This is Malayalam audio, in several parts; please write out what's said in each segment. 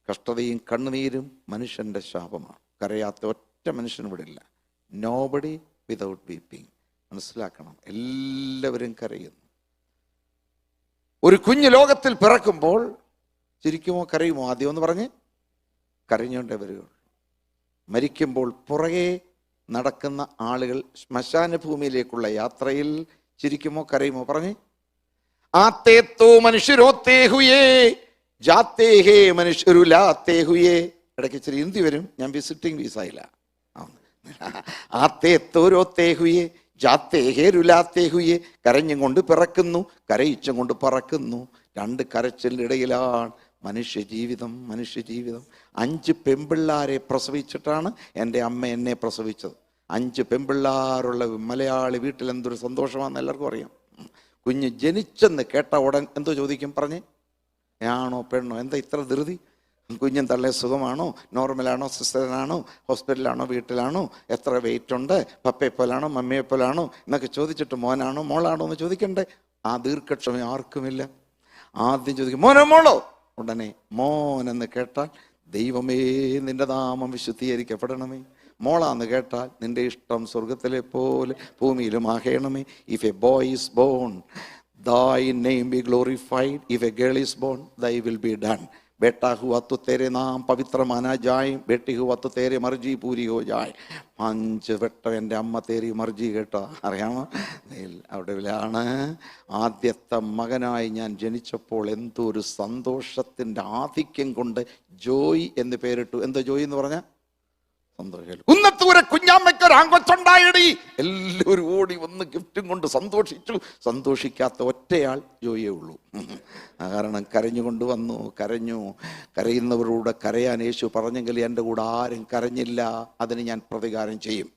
കഷ്ടതയും കണ്ണുനീരും മനുഷ്യൻ്റെ ശാപമാണ്. കരയാത്ത ഒറ്റ മനുഷ്യനും ഇവിടെ ഇല്ല. Nobody without weeping. മനസ്സിലാക്കണം, എല്ലാവരും കരയുന്നു. ഒരു കുഞ്ഞു ലോകത്തിൽ പിറക്കുമ്പോൾ ചിരിക്കുമോ കരയുമോ? ആദ്യം ഒന്ന് പറഞ്ഞ് കരഞ്ഞോണ്ടേ വരികയുള്ളൂ. മരിക്കുമ്പോൾ പുറകെ നടക്കുന്ന ആളുകൾ ശ്മശാന ഭൂമിയിലേക്കുള്ള യാത്രയിൽ ചിരിക്കുമോ കരയുമോ? പറഞ്ഞ് ആത്തേ തോ മനുഷ്യരോത്തേ ഹുയേ ജാത്തേ ഹേ മനുഷ്യരുലാത്തേ ഹുയേ. ഇടയ്ക്ക് ഇച്ചിരി ഹിന്ദി വരും, ഞാൻ വിസിറ്റിംഗ് വീസായില്ല. ആത്തേ തോരോത്തേ ഹുയേ ജാത്തേ ഹേ രുലാത്തേ ഹുയേ. കരഞ്ഞും കൊണ്ട് പിറക്കുന്നു, കരയിച്ചും കൊണ്ട് പറക്കുന്നു. രണ്ട് കരച്ചിലിൻ്റെ ഇടയിലാണ് മനുഷ്യജീവിതം. 5 പെൺപിള്ളാരെ പ്രസവിച്ചിട്ടാണ് എൻ്റെ അമ്മ എന്നെ പ്രസവിച്ചത്. 5 പെൺപിള്ളാരുള്ള മലയാളി വീട്ടിൽ എന്തൊരു സന്തോഷമാണെന്ന് എല്ലാവർക്കും അറിയാം. കുഞ്ഞ് ജനിച്ചെന്ന് കേട്ട ഉടൻ എന്തോ ചോദിക്കും? പറഞ്ഞ് ആണോ പെണ്ണോ? എന്താ ഇത്ര ധൃതി? കുഞ്ഞും തള്ളേ സുഖമാണോ? നോർമലാണോ? സിസ്റ്ററിനാണോ? ഹോസ്പിറ്റലാണോ? വീട്ടിലാണോ? എത്ര വെയിറ്റ് ഉണ്ട്? പപ്പയെ പോലാണോ മമ്മിയെ പോലാണോ എന്നൊക്കെ ചോദിച്ചിട്ട് മോനാണോ മോളാണോ എന്ന് ചോദിക്കണ്ടേ? ആ ദീർഘക്ഷമ ആർക്കുമില്ല. ആദ്യം ചോദിക്കും മോനോ മോളോ? ഉടനെ മോനെന്ന് കേട്ടാൽ ദൈവമേ നിന്റെ നാമം വിശുദ്ധീകരിക്കപ്പെടണമേ. മോളാന്ന് കേട്ടാൽ നിന്റെ ഇഷ്ടം സ്വർഗത്തിലെ പോലെ ഭൂമിയിലും ആകണമേ. If a boy is born thy name be glorified. If a girl is born thy will be done. बेटा हुआ तो तेरे नाम पवित्र माना जाए, बेटी हुआ तो तेरे मर्जी पूरी हो जाए. 5 വട്ടം എൻ്റെ അമ്മ തേരി മർജി കേട്ടോ, അറിയാമോ? അവിടെയാണ് ആദ്യത്തെ മകനായി ഞാൻ ജനിച്ചപ്പോൾ എന്തൊരു സന്തോഷത്തിൻ്റെ ആധിക്യം കൊണ്ട് ജോയ് എന്ന് പേരിട്ടു. എന്താ ജോയ് എന്ന് പറഞ്ഞാൽ സന്തോഷം. കുന്നത്തൂരെ കുഞ്ഞാമ്മയ്ക്ക് ഒരു ആങ്കൊച്ചുണ്ടായിടി. എല്ലാവരും ഓടി വന്ന് ഗിഫ്റ്റും കൊണ്ട് സന്തോഷിച്ചു. സന്തോഷിക്കാത്ത ഒറ്റയാൾ ജോയിയേ ഉള്ളൂ. കാരണം കരഞ്ഞുകൊണ്ട് വന്നു, കരയുന്നവരോട് കരയാൻ യേശു പറഞ്ഞെങ്കിൽ എൻ്റെ കൂടെ ആരും കരഞ്ഞില്ല. അതിന് ഞാൻ പ്രതികാരം ചെയ്യും.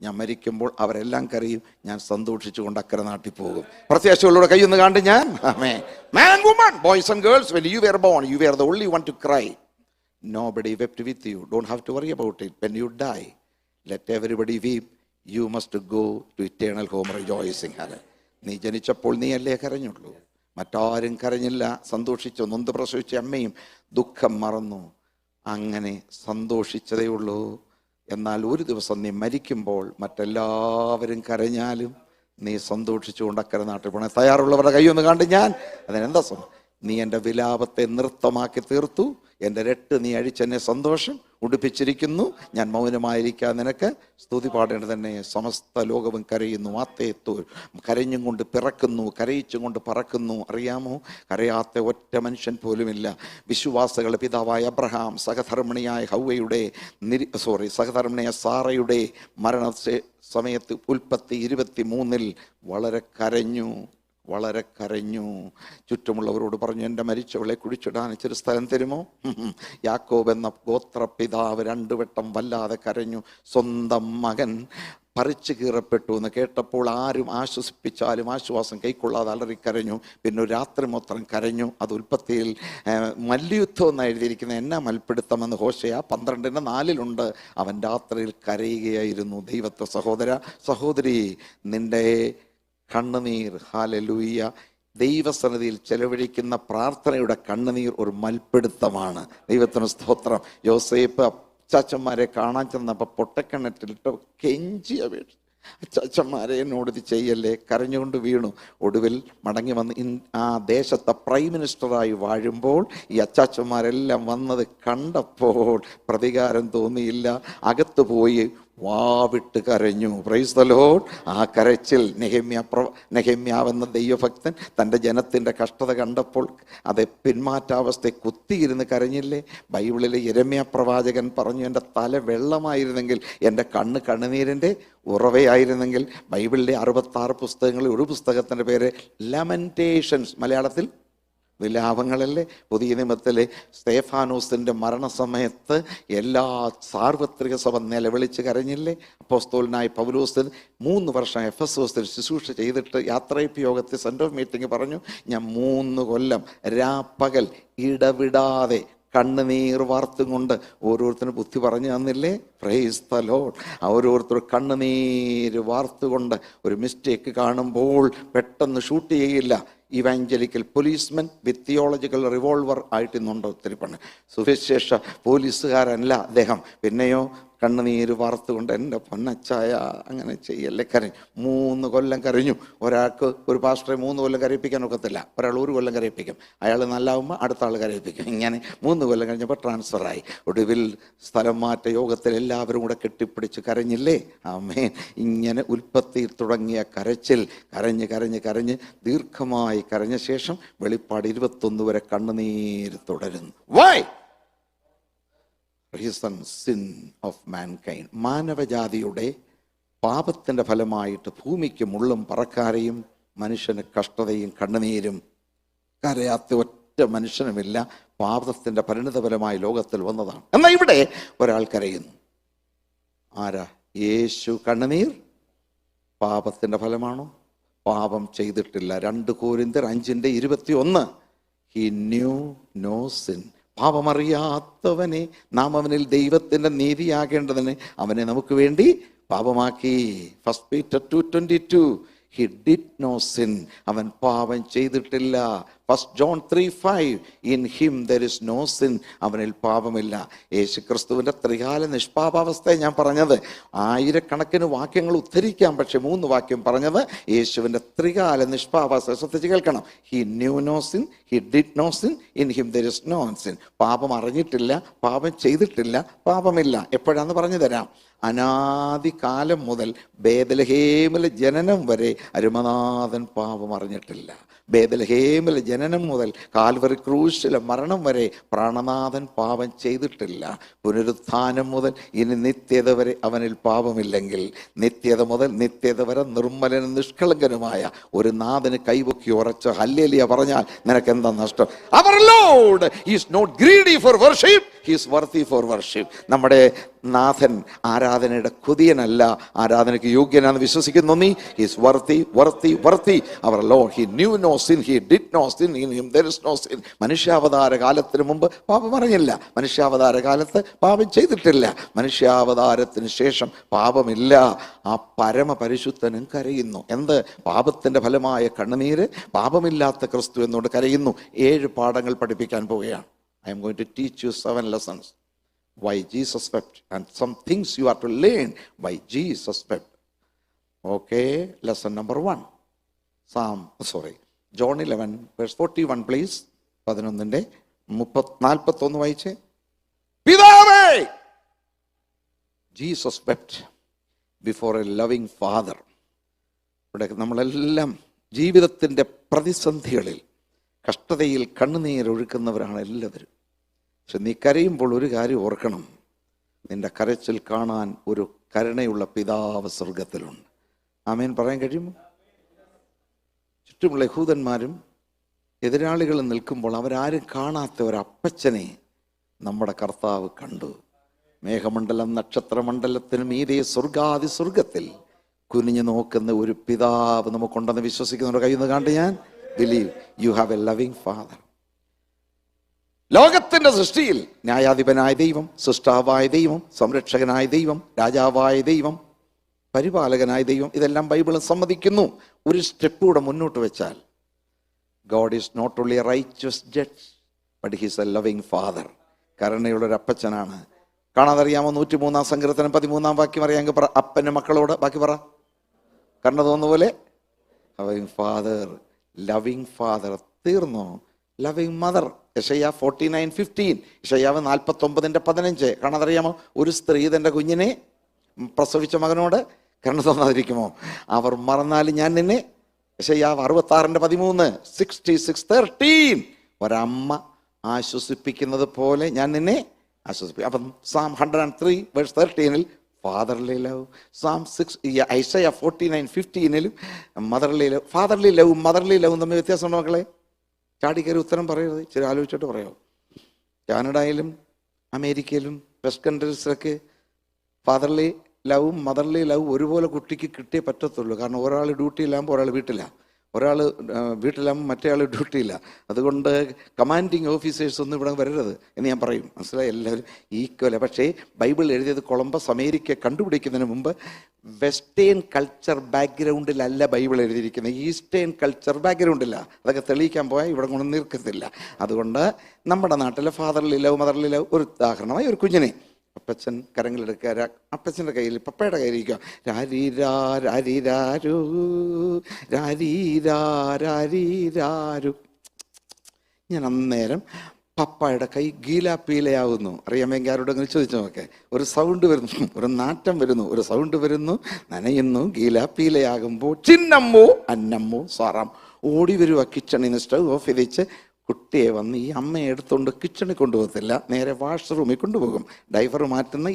ഞാൻ മരിക്കുമ്പോൾ അവരെല്ലാം കരയും, ഞാൻ സന്തോഷിച്ചുകൊണ്ട് അക്കരെ നാട്ടിൽ പോകും. പ്രത്യാശകളോടെ കൈയൊന്ന് കാണ്ട് ഞാൻ man and woman, boys and girls, when you were born you were the only one to cry. Nobody wept with you. Don't have to worry about it. When you die, let everybody weep. You must go to eternal home rejoicing. നീ ജനിച്ചപ്പോൾ നീ അല്ലേ കരഞ്ഞുള്ളൂ, മറ്റാരും കരഞ്ഞില്ല. സന്തോഷിച്ചു. നൊന്ത് പ്രസവിച്ച അമ്മയും ദുഃഖം മറന്നു, അങ്ങനെ സന്തോഷിച്ചതേ ഉള്ളൂ. എന്നാൽ ഒരു ദിവസം നീ മരിക്കുമ്പോൾ മറ്റെല്ലാവരും കരഞ്ഞാലും നീ സന്തോഷിച്ചുകൊണ്ട് അക്കരെ നാട്ടിൽ പോകണം. തയ്യാറുള്ളവരുടെ കൈയൊന്ന് കണ്ട് ഞാൻ അതിനെന്താ നീ എൻ്റെ വിലാപത്തെ നൃത്തമാക്കി തീർത്തു, എൻ്റെ രട്ട് നീ അഴിച്ചെന്നെ സന്തോഷം ഉടുപ്പിച്ചിരിക്കുന്നു. ഞാൻ മൗനമായിരിക്കാൻ നിനക്ക് സ്തുതി പാടേണ്ടത് തന്നെ. സമസ്ത ലോകവും കരയുന്നു. ആത്തേത്തു കരഞ്ഞും കൊണ്ട് പിറക്കുന്നു, കരയിച്ചും കൊണ്ട് പറക്കുന്നു. അറിയാമോ, കരയാത്ത ഒറ്റ മനുഷ്യൻ പോലുമില്ല. വിശ്വാസികളുടെ പിതാവായ അബ്രഹാം സഹധർമ്മിണിയായ സഹധർമ്മിണിയായ സാറയുടെ മരണ സമയത്ത് ഉൽപ്പത്തി 23 വളരെ കരഞ്ഞു. ചുറ്റുമുള്ളവരോട് പറഞ്ഞു, എൻ്റെ മരിച്ചവളെ കുഴിച്ചിടാൻ ഇച്ചിരി സ്ഥലം തരുമോ? യാക്കോബ് എന്ന ഗോത്രപിതാവ് 2 വട്ടം വല്ലാതെ കരഞ്ഞു. സ്വന്തം മകൻ പറിച്ചു കീറപ്പെട്ടു എന്ന് കേട്ടപ്പോൾ ആരും ആശ്വസിപ്പിച്ചാലും ആശ്വാസം കൈക്കൊള്ളാതെ അലറിക്കരഞ്ഞു. പിന്നെ ഒരു രാത്രി മൊത്തം കരഞ്ഞു. അത് ഉൽപ്പത്തിയിൽ മല്യുദ്ധം എന്ന് എഴുതിയിരിക്കുന്ന എന്നാ മൽപ്പിടുത്തമെന്ന് ഹോശയ 12:4 അവൻ രാത്രിയിൽ കരയുകയായിരുന്നു. ദൈവത്തെ സഹോദരി നിന്റെ കണ്ണുനീർ, ഹല്ലേലൂയ, ദൈവസന്നിധിയിൽ ചെലവഴിക്കുന്ന പ്രാർത്ഥനയുടെ കണ്ണുനീർ ഒരു മൽപ്പിടുത്തമാണ്. ദൈവത്തിന് സ്തോത്രം. യോസേപ്പ് അച്ചാച്ചന്മാരെ കാണാൻ ചെന്നപ്പോൾ പൊട്ടക്കിണറ്റിലിട്ട് കെഞ്ചി അപേക്ഷിച്ചു, അച്ചാച്ചന്മാരെ എന്നോട് ഇത് ചെയ്യല്ലേ, കരഞ്ഞുകൊണ്ട് വീണു. ഒടുവിൽ മടങ്ങി വന്ന് ആ ദേശത്തെ പ്രൈം മിനിസ്റ്ററായി വാഴുമ്പോൾ ഈ അച്ചാച്ചന്മാരെല്ലാം വന്നത് കണ്ടപ്പോൾ പ്രതികാരം തോന്നിയില്ല. അകത്ത് പോയി വാവിട്ട് കരഞ്ഞു. Price the Lord. ആ കരച്ചിൽ നെഹെമ്യാവെന്ന ദൈവഭക്തൻ തൻ്റെ ജനത്തിൻ്റെ കഷ്ടത കണ്ടപ്പോൾ അത് പിന്മാറ്റാവസ്ഥയെ കുത്തിയിരുന്ന് കരഞ്ഞില്ലേ? ബൈബിളിലെ യെരമ്യാ പ്രവാചകൻ പറഞ്ഞു, എൻ്റെ തല വെള്ളമായിരുന്നെങ്കിൽ, എൻ്റെ കണ്ണുനീരിൻ്റെ ഉറവയായിരുന്നെങ്കിൽ. ബൈബിളിലെ 66 പുസ്തകങ്ങളിൽ ഒരു പുസ്തകത്തിൻ്റെ പേര് ലെമന്റേഷൻസ്, മലയാളത്തിൽ വിലാപങ്ങളല്ലേ. പുതിയ നിയമത്തിലെ സ്തേഫാനോസിൻ്റെ മരണസമയത്ത് എല്ലാ സാർവത്രിക സഭ നിലവിളിച്ച് കരഞ്ഞില്ലേ? അപ്പോസ്തലനായ പൗലോസ് 3 വർഷം എഫെസോസിൽ ശുശ്രൂഷ ചെയ്തിട്ട് യാത്രയപ്പ് യോഗത്തിൽ സെൻ്റ് ഓഫ് മീറ്റിംഗ് പറഞ്ഞു, ഞാൻ 3 കൊല്ലം രാപ്പകൽ ഇടവിടാതെ കണ്ണുനീർ വാർത്തും കൊണ്ട് ഓരോരുത്തരും ബുദ്ധി പറഞ്ഞു തന്നില്ലേ? Price the Lord. ഓരോരുത്തർ കണ്ണുനീര് വാർത്തുകൊണ്ട് ഒരു മിസ്റ്റേക്ക് കാണുമ്പോൾ പെട്ടെന്ന് ഷൂട്ട് ചെയ്യില്ല. ഇവാഞ്ചലിക്കൽ പോലീസ്മെൻ വിത്ത് തിയോളജിക്കൽ റിവോൾവർ ആയിട്ടിന്നുണ്ട് ഒത്തിരി പണ്ട്. സുവിശേഷ പോലീസുകാരല്ല അദ്ദേഹം. പിന്നെയോ കണ്ണുനീര് വാർത്തുകൊണ്ട് എൻ്റെ പൊന്നച്ചായ അങ്ങനെ ചെയ്യല്ലേ, കരഞ്ഞു. 3 കൊല്ലം കരഞ്ഞു. ഒരാൾക്ക് ഒരു പാസ്റ്ററെ 3 കൊല്ലം കരയിപ്പിക്കാൻ ഒക്കത്തില്ല. ഒരാൾ 1 കൊല്ലം കരയിപ്പിക്കും. അയാൾ നല്ലാവുമ്പോൾ അടുത്ത ആൾ കരയിപ്പിക്കും. ഇങ്ങനെ 3 കൊല്ലം കഴിഞ്ഞപ്പോൾ ട്രാൻസ്ഫറായി. ഒടുവിൽ സ്ഥലം മാറ്റ യോഗത്തിൽ എല്ലാവരും കൂടെ കെട്ടിപ്പിടിച്ച് കരഞ്ഞില്ലേ? ആമേൻ. ഇങ്ങനെ ഉൽപ്പത്തി തുടങ്ങിയ കരച്ചിൽ കരഞ്ഞ് കരഞ്ഞ് കരഞ്ഞ് ദീർഘമായി കരഞ്ഞ ശേഷം വെളിപ്പാട് 21 വരെ കണ്ണുനീര് തുടരുന്നു. Why? Reason sin of mankind. മാനവജാതിയുടെ പാപത്തിൻ്റെ ഫലമായിട്ട് ഭൂമിക്ക് മുള്ളും പറക്കാരെയും മനുഷ്യന് കഷ്ടതയും കണ്ണുനീരും കരയാത്ത ഒറ്റ മനുഷ്യനുമില്ല. പാപത്തിൻ്റെ പരിണിതഫലമായി ലോകത്തിൽ വന്നതാണ്. എന്നാൽ ഇവിടെ ഒരാൾ കരയുന്നു. ആരാ? യേശു. കണ്ണുനീർ പാപത്തിൻ്റെ ഫലമാണോ? പാപം ചെയ്തിട്ടില്ല. 2 കൊരിന്ത്യർ 5:21. He knew no sin. പാപമറിയാത്തവനെ നാം അവനിൽ ദൈവത്തിൻ്റെ നീതിയാകേണ്ടതിന് അവനെ നമുക്ക് വേണ്ടി പാപമാക്കി. 1 Peter 2:22. He did no sin. അവൻ പാപം ചെയ്തിട്ടില്ല. 1 John 3:5. In him there is no sin. അവനിൽ പാപമില്ല. യേശു ക്രിസ്തുവിൻ്റെ ത്രികാല നിഷ്പാപാവസ്ഥയെ ഞാൻ പറഞ്ഞത്. ആയിരക്കണക്കിന് വാക്യങ്ങൾ ഉദ്ധരിക്കാം, പക്ഷെ 3 വാക്യം പറഞ്ഞത് യേശുവിൻ്റെ ത്രികാല നിഷ്പാപാവസ്ഥ. ശ്രദ്ധിച്ച് കേൾക്കണം. He knew no sin. He did no sin. In him there is no sin. പാപം അറിഞ്ഞിട്ടില്ല, പാപം ചെയ്തിട്ടില്ല, പാപമില്ല. എപ്പോഴാന്ന് പറഞ്ഞു തരാം. അനാദികാലം മുതൽ ബേത്ലഹേമിലെ ജനനം വരെ അരുമനാഥൻ പാപം അറിഞ്ഞിട്ടില്ല. ബേത്ലഹേമിലെ ജനനം മുതൽ കാൽവറി ക്രൂശിലെ മരണം വരെ പ്രാണനാഥൻ പാപം ചെയ്തിട്ടില്ല. പുനരുത്ഥാനം മുതൽ ഇനി നിത്യത വരെ അവനിൽ പാപമില്ലെങ്കിൽ നിത്യത മുതൽ നിത്യത വരെ നിർമ്മലനും നിഷ്കളങ്കനുമായ ഒരു നാഥന് കൈവക്കി ഉറച്ച ഹല്ലേലൂയ പറഞ്ഞാൽ നിനക്ക് എന്താ നഷ്ടം? അവർ lord is not greedy for worship, he is worthy for worship. നമ്മുടെ നാഥൻ ആരാധനയുടെ കൊതിയനല്ല, ആരാധനയ്ക്ക് യോഗ്യനാണെന്ന് വിശ്വസിക്കുന്നു നീ? He is worthy worthy worthy. Our lord he knew no sin, he did no sin, in him there is no sin. മനുഷ്യാവതാര കാലത്തിന് മുമ്പ് പാപം അറിഞ്ഞില്ല, മനുഷ്യാവതാര കാലത്ത് പാപം ചെയ്തിട്ടില്ല, മനുഷ്യാവതാരത്തിന് ശേഷം പാപമില്ല. ആ പരമപരിശുദ്ധനും കരയുന്നു. എന്ത്? പാപത്തിന്റെ ഫലമായ കണ്ണുനീര്. പാപമില്ലാത്ത ക്രിസ്തു എന്നോട് കരയുന്നു. 7 പാഠങ്ങൾ പഠിപ്പിക്കാൻ പോവുകയാണ്. I am going to teach you 7 lessons why Jesus wept and some things you are to learn why Jesus wept. Okay, lesson number 1. John 11 verse 41 please. 11:41 വായിച്ചേ. പിതാവേ, Jesus wept before a loving father. ഇവിടെ നമ്മളെല്ലാം ജീവിതത്തിൻ്റെ പ്രതിസന്ധികളിൽ കഷ്ടതയിൽ കണ്ണുനീരൊഴുക്കുന്നവരാണ് എല്ലാവരും. പക്ഷെ നീ കരയുമ്പോൾ ഒരു കാര്യം ഓർക്കണം, നിന്റെ കരച്ചിൽ കാണാൻ ഒരു കരുണയുള്ള പിതാവ് സ്വർഗത്തിലുണ്ട്. ആമേൻ പറയാൻ കഴിയുമോ? ചുറ്റുമുള്ള യഹൂദന്മാരും എതിരാളികളും നിൽക്കുമ്പോൾ അവരാരും കാണാത്ത ഒരപ്പച്ചനെ നമ്മുടെ കർത്താവ് കണ്ടു. മേഘമണ്ഡലം നക്ഷത്രമണ്ഡലത്തിന് മീതെ സ്വർഗാദി സ്വർഗത്തിൽ കുനിഞ്ഞു നോക്കുന്ന ഒരു പിതാവ് നമുക്കുണ്ടെന്ന് വിശ്വസിക്കുന്നവരുടെ കയ്യിൽ നിന്ന് കണ്ട് ഞാൻ believe you have A loving father. ലോകത്തിന്റെ സൃഷ്ടിയിൽ ന്യായാധിപനായ ദൈവം, സൃഷ്ടാവായ ദൈവം, സംരക്ഷകനായ ദൈവം, രാജാവായ ദൈവം, പരിപാലകനായ ദൈവം, ഇതെല്ലാം ബൈബിളിൽ സമ്മതിക്കുന്നു. ഒരു സ്റ്റെപ്പ് കൂടെ മുന്നോട്ട് വെച്ചാൽ God is not only a righteous judge but he is a loving father. കരുണയുള്ളൊരു അപ്പച്ചനാണ്. കാണാതറിയാമോ? 103 സങ്കീർത്തനം 13 വാക്യം അറിയാമെങ്കിൽ പറ. അപ്പൻ്റെ മക്കളോട് ബാക്കി പറ. കരുണ തോന്നുന്ന പോലെ ലവിങ് ഫാദർ, ലവിങ് ഫാദർ. തീർന്നോ? Loving mother. യെശയ്യാ 49:15, യെശയ്യാവ് 49:15. കാണാതറിയാമോ? ഒരു സ്ത്രീ തൻ്റെ കുഞ്ഞിനെ പ്രസവിച്ച മകനോട് കരുണ തോന്നാതിരിക്കുമോ? അവർ മറന്നാലും ഞാൻ നിന്നെ. യെശയ്യാവ് 66:13, 66:13. ഒരമ്മ ആശ്വസിപ്പിക്കുന്നത് പോലെ ഞാൻ നിന്നെ ആശ്വസിപ്പിക്കും. അപ്പം Psalm 103:13 fatherly love. Isaiah 49:15 motherly love. Fatherly ലവും മദർലി ലവും തമ്മിൽ വ്യത്യാസമുണ്ടോ മക്കളെ? ചാടിക്കയറി ഉത്തരം പറയരുത്, ഇച്ചിരി ആലോചിച്ചിട്ട് പറയാമോ? കാനഡയിലും അമേരിക്കയിലും വെസ്റ്റ് കൺട്രീസിലൊക്കെ ഫാദർലി ലവും മദർലി ലവും ഒരുപോലെ കുട്ടിക്ക് കിട്ടിയേ പറ്റത്തുള്ളൂ. കാരണം ഒരാൾ ഡ്യൂട്ടിയിലാകുമ്പോൾ ഒരാൾ വീട്ടിലാണ്, ഒരാൾ വീട്ടിലാകുമ്പോൾ മറ്റേ ആൾ ഡ്യൂട്ടിയില്ല. അതുകൊണ്ട് കമാൻഡിങ് ഓഫീസേഴ്സ് ഒന്നും ഇവിടെ വരരുത് എന്ന് ഞാൻ പറയും. മനസ്സിലായി? എല്ലാവരും ഈക്വല. പക്ഷേ ബൈബിൾ എഴുതിയത് കൊളംബസ് അമേരിക്ക കണ്ടുപിടിക്കുന്നതിന് മുമ്പ് വെസ്റ്റേൺ കൾച്ചർ ബാക്ക്ഗ്രൗണ്ടിലല്ല ബൈബിൾ എഴുതിയിരിക്കുന്നത്, ഈസ്റ്റേൺ കൾച്ചർ ബാക്ക്ഗ്രൗണ്ടില്ല. അതൊക്കെ തെളിയിക്കാൻ പോയാൽ ഇവിടെ കൊണ്ട് നിൽക്കത്തില്ല. അതുകൊണ്ട് നമ്മുടെ നാട്ടിലെ ഫാദർലി ലവ് മദർലി ലവ് ഒരു ഉദാഹരണമായി ഒരു കുഞ്ഞിനെ അപ്പച്ചൻ കരങ്ങളെടുക്കുക, അപ്പച്ചൻ്റെ കയ്യിൽ പപ്പയുടെ കയ്യിലിരിക്കുക, രാരീരാ രാരീരാരു രാരീരാ രാരീരാരു. ഞാൻ അന്നേരം പപ്പായുടെ കൈ ഗീലാപ്പീലയാവുന്നു. അറിയാമെങ്കിൽ ആരോടെങ്കിലും ചോദിച്ചു നോക്കെ. ഒരു സൗണ്ട് വരുന്നു, ഒരു നാറ്റം വരുന്നു, ഒരു സൗണ്ട് വരുന്നു, നനയുന്നു. ഗീലാപ്പീലയാകുമ്പോൾ ചിന്നമ്മോ അന്നമ്മോ സാറാം ഓടി വരുക കിച്ചണിൽ നിന്ന് സ്റ്റൗ ഓഫ് ചെയ്തിച്ച് കുട്ടിയെ വന്ന് ഈ അമ്മയെ എടുത്തുകൊണ്ട് കിച്ചണിൽ കൊണ്ടുപോകത്തില്ല, നേരെ വാഷ്റൂമിൽ കൊണ്ടുപോകും. ഡൈവർ മാറ്റുന്ന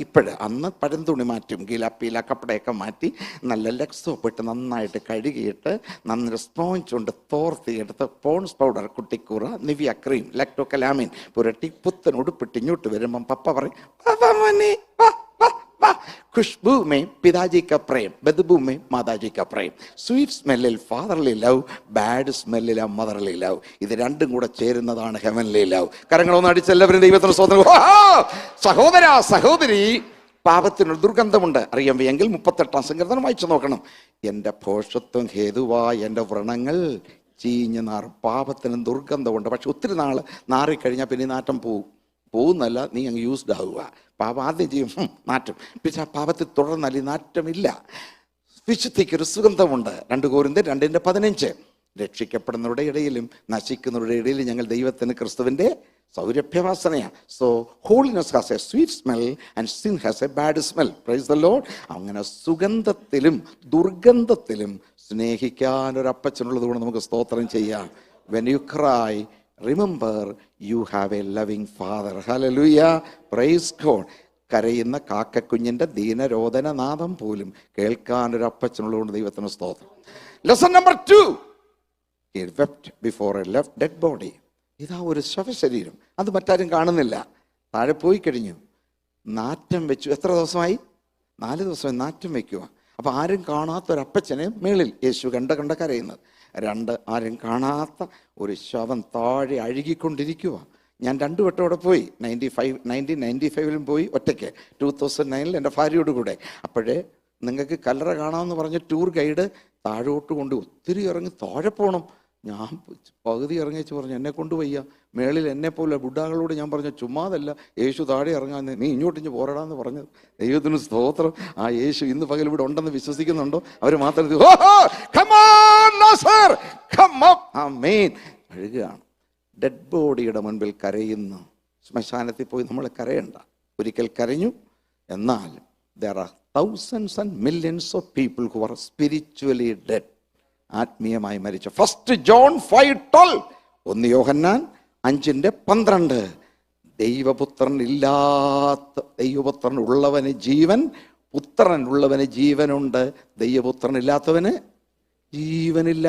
അന്ന് പഴന്തുണി മാറ്റും, ഗീലാപ്പീല കപ്പടയൊക്കെ മാറ്റി നല്ല ലക്സോപ്പ് ഇട്ട് നന്നായിട്ട് കഴുകിയിട്ട് നന്നൊരു സ്പോഞ്ച് കൊണ്ട് തോർത്തിയെടുത്ത് Pond's powder, Cuticura, Nivea cream, Lactocalamine പുരട്ടി പുത്തൻ ഉടുപ്പിട്ട് ഇങ്ങോട്ട് വരുമ്പം പപ്പ പറയും, खुशबू में पिताजी का प्रेम, बदबू में माताजी का प्रेम. സ്വീറ്റ് സ്മെല്ലിൽ ഫാദർലി ലവ്, ബാഡ് സ്മെല്ലിൽ മദർലി ലവ്. ഇത് രണ്ടും കൂടെ ചേരുന്നതാണ് ഹെവൻലി ലവ്. കരങ്ങളൊന്നും അടിച്ചെല്ലാവരും ദൈവത്തിന് സ്തോത്രം. സഹോദര സഹോദരി, പാപത്തിനൊരു ദുർഗന്ധമുണ്ട്. അറിയാമെങ്കിൽ 38 സങ്കീർത്തനം വായിച്ചു നോക്കണം. എൻ്റെ ഭോഷത്വം ഹേതുവായ എൻ്റെ വ്രണങ്ങൾ ചീഞ്ഞ് നാറും. പാപത്തിന് ദുർഗന്ധമുണ്ട്. പക്ഷെ ഒത്തിരി നാൾ നാറിക്കഴിഞ്ഞാൽ പിന്നെ നാറ്റം പോകുന്നല്ല, നീ അങ്ങ് യൂസ്ഡ് ആവുക. പാപം ആദ്യം ചെയ്യും, നാറ്റം. പിന്നെ ആ പാപത്തിൽ തുടർന്നാൽ ഈ നാറ്റമില്ല. വിശുദ്ധിക്കൊരു സുഗന്ധമുണ്ട്. 2 കൊരിന്ത്യർ 2:15. രക്ഷിക്കപ്പെടുന്നവരുടെ ഇടയിലും നശിക്കുന്നവരുടെ ഇടയിലും ഞങ്ങൾ ദൈവത്തിന് ക്രിസ്തുവിൻ്റെ സൗരഭ്യവാസനയാണ്. So holiness has a sweet smell and sin has a bad smell. Praise the lord. അങ്ങനെ സുഗന്ധത്തിലും ദുർഗന്ധത്തിലും സ്നേഹിക്കാനൊരപ്പച്ചനുള്ളത് കൊണ്ട് നമുക്ക് സ്തോത്രം ചെയ്യാം. When you cry, remember you have a loving father. Hallelujah, praise God. കരയുന്ന കാക്കക്കുഞ്ഞിൻ്റെ ദീനരോധനനാദം പോലും കേൾക്കാനൊരു അപ്പച്ചനുള്ളതുകൊണ്ട് ദൈവത്തിന് സ്തോത്രം. Lesson number 2, he wept before a left dead body. ഇതാ ഒരു ശവശരീരം, അത് മറ്റാരും കാണുന്നില്ല, താഴെ പോയി കഴിഞ്ഞു, നാറ്റം വെച്ചു. എത്ര ദിവസമായി? 4 ദിവസമായി നാറ്റം വയ്ക്കുക. അപ്പോൾ ആരും കാണാത്തൊരപ്പച്ചനെ മേളിൽ യേശു കണ്ട കരയുന്നത്. 2, ആരും കാണാത്ത ഒരു ശവം താഴെ അഴുകിക്കൊണ്ടിരിക്കുക. ഞാൻ 2 വട്ടം അവിടെ പോയി. 1995 പോയി ഒറ്റയ്ക്ക്, 2009 എൻ്റെ ഭാര്യയോട് കൂടെ. അപ്പോഴേ നിങ്ങൾക്ക് കല്ലറ കാണാമെന്ന് പറഞ്ഞ ടൂർ ഗൈഡ് താഴോട്ട് കൊണ്ട് ഒത്തിരി ഇറങ്ങി താഴെ പോകണം. ഞാൻ പകുതി ഇറങ്ങിച്ച് പറഞ്ഞു, എന്നെ കൊണ്ടുവയ്യ. മേളിൽ എന്നെ പോലെ ബുഡ്ഡാകളോട് ഞാൻ പറഞ്ഞു, ചുമ്മാതല്ല, യേശു താഴെ ഇറങ്ങാന്ന്, നീ ഇങ്ങോട്ടിഞ്ഞ് പോരടാന്ന് പറഞ്ഞത്. ദൈവത്തിന് സ്തോത്രം. ആ യേശു ഇന്ന് പകൽ ഇവിടെ ഉണ്ടെന്ന് വിശ്വസിക്കുന്നുണ്ടോ? അവർ മാത്രം അഴുകുകയാണ്. ഡെഡ് ബോഡിയുടെ മുൻപിൽ കരയുന്നു. ശ്മശാനത്തിൽ പോയി നമ്മൾ കരയണ്ട. ഒരിക്കൽ കരഞ്ഞു. എന്നാൽ there are thousands and millions of people who are spiritually dead. ആത്മീയമായി മരിച്ച. 1 John 5:12. 1 യോഹന്നാൻ 5:12. ദൈവപുത്രൻ ഉള്ളവന് ജീവൻ, പുത്രൻ ഉള്ളവന് ജീവനുണ്ട്. ദൈവപുത്രൻ ഇല്ലാത്തവന് ജീവനില്ല.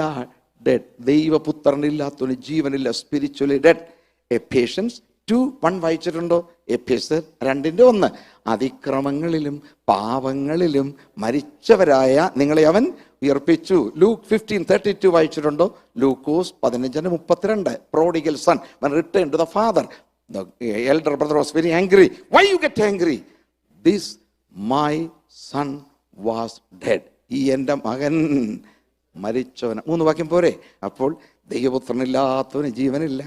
ഡെഡ്. ദൈവപുത്രൻ ഇല്ലാത്തവന് ജീവനില്ല. Spiritually dead. എഫേഷ്യൻസ് 2:1 വായിച്ചിട്ടുണ്ടോ? എഫേസ്യർ 2:1. അതിക്രമങ്ങളിലും പാപങ്ങളിലും മരിച്ചവരായ നിങ്ങളെ അവൻ ഉയർപ്പിച്ചു. ലൂക്ക് 15:32 വായിച്ചിട്ടുണ്ടോ? ലൂക്കോസ് 15:32. Prodigal son, when returned to the father, the elder brother was very angry. Why you get angry? This my son was dead. ഈ എൻ്റെ മകൻ മരിച്ചവൻ. 3 വാക്യം പോരെ? അപ്പോൾ ദൈവപുത്രനില്ലാത്തവന് ജീവനില്ല.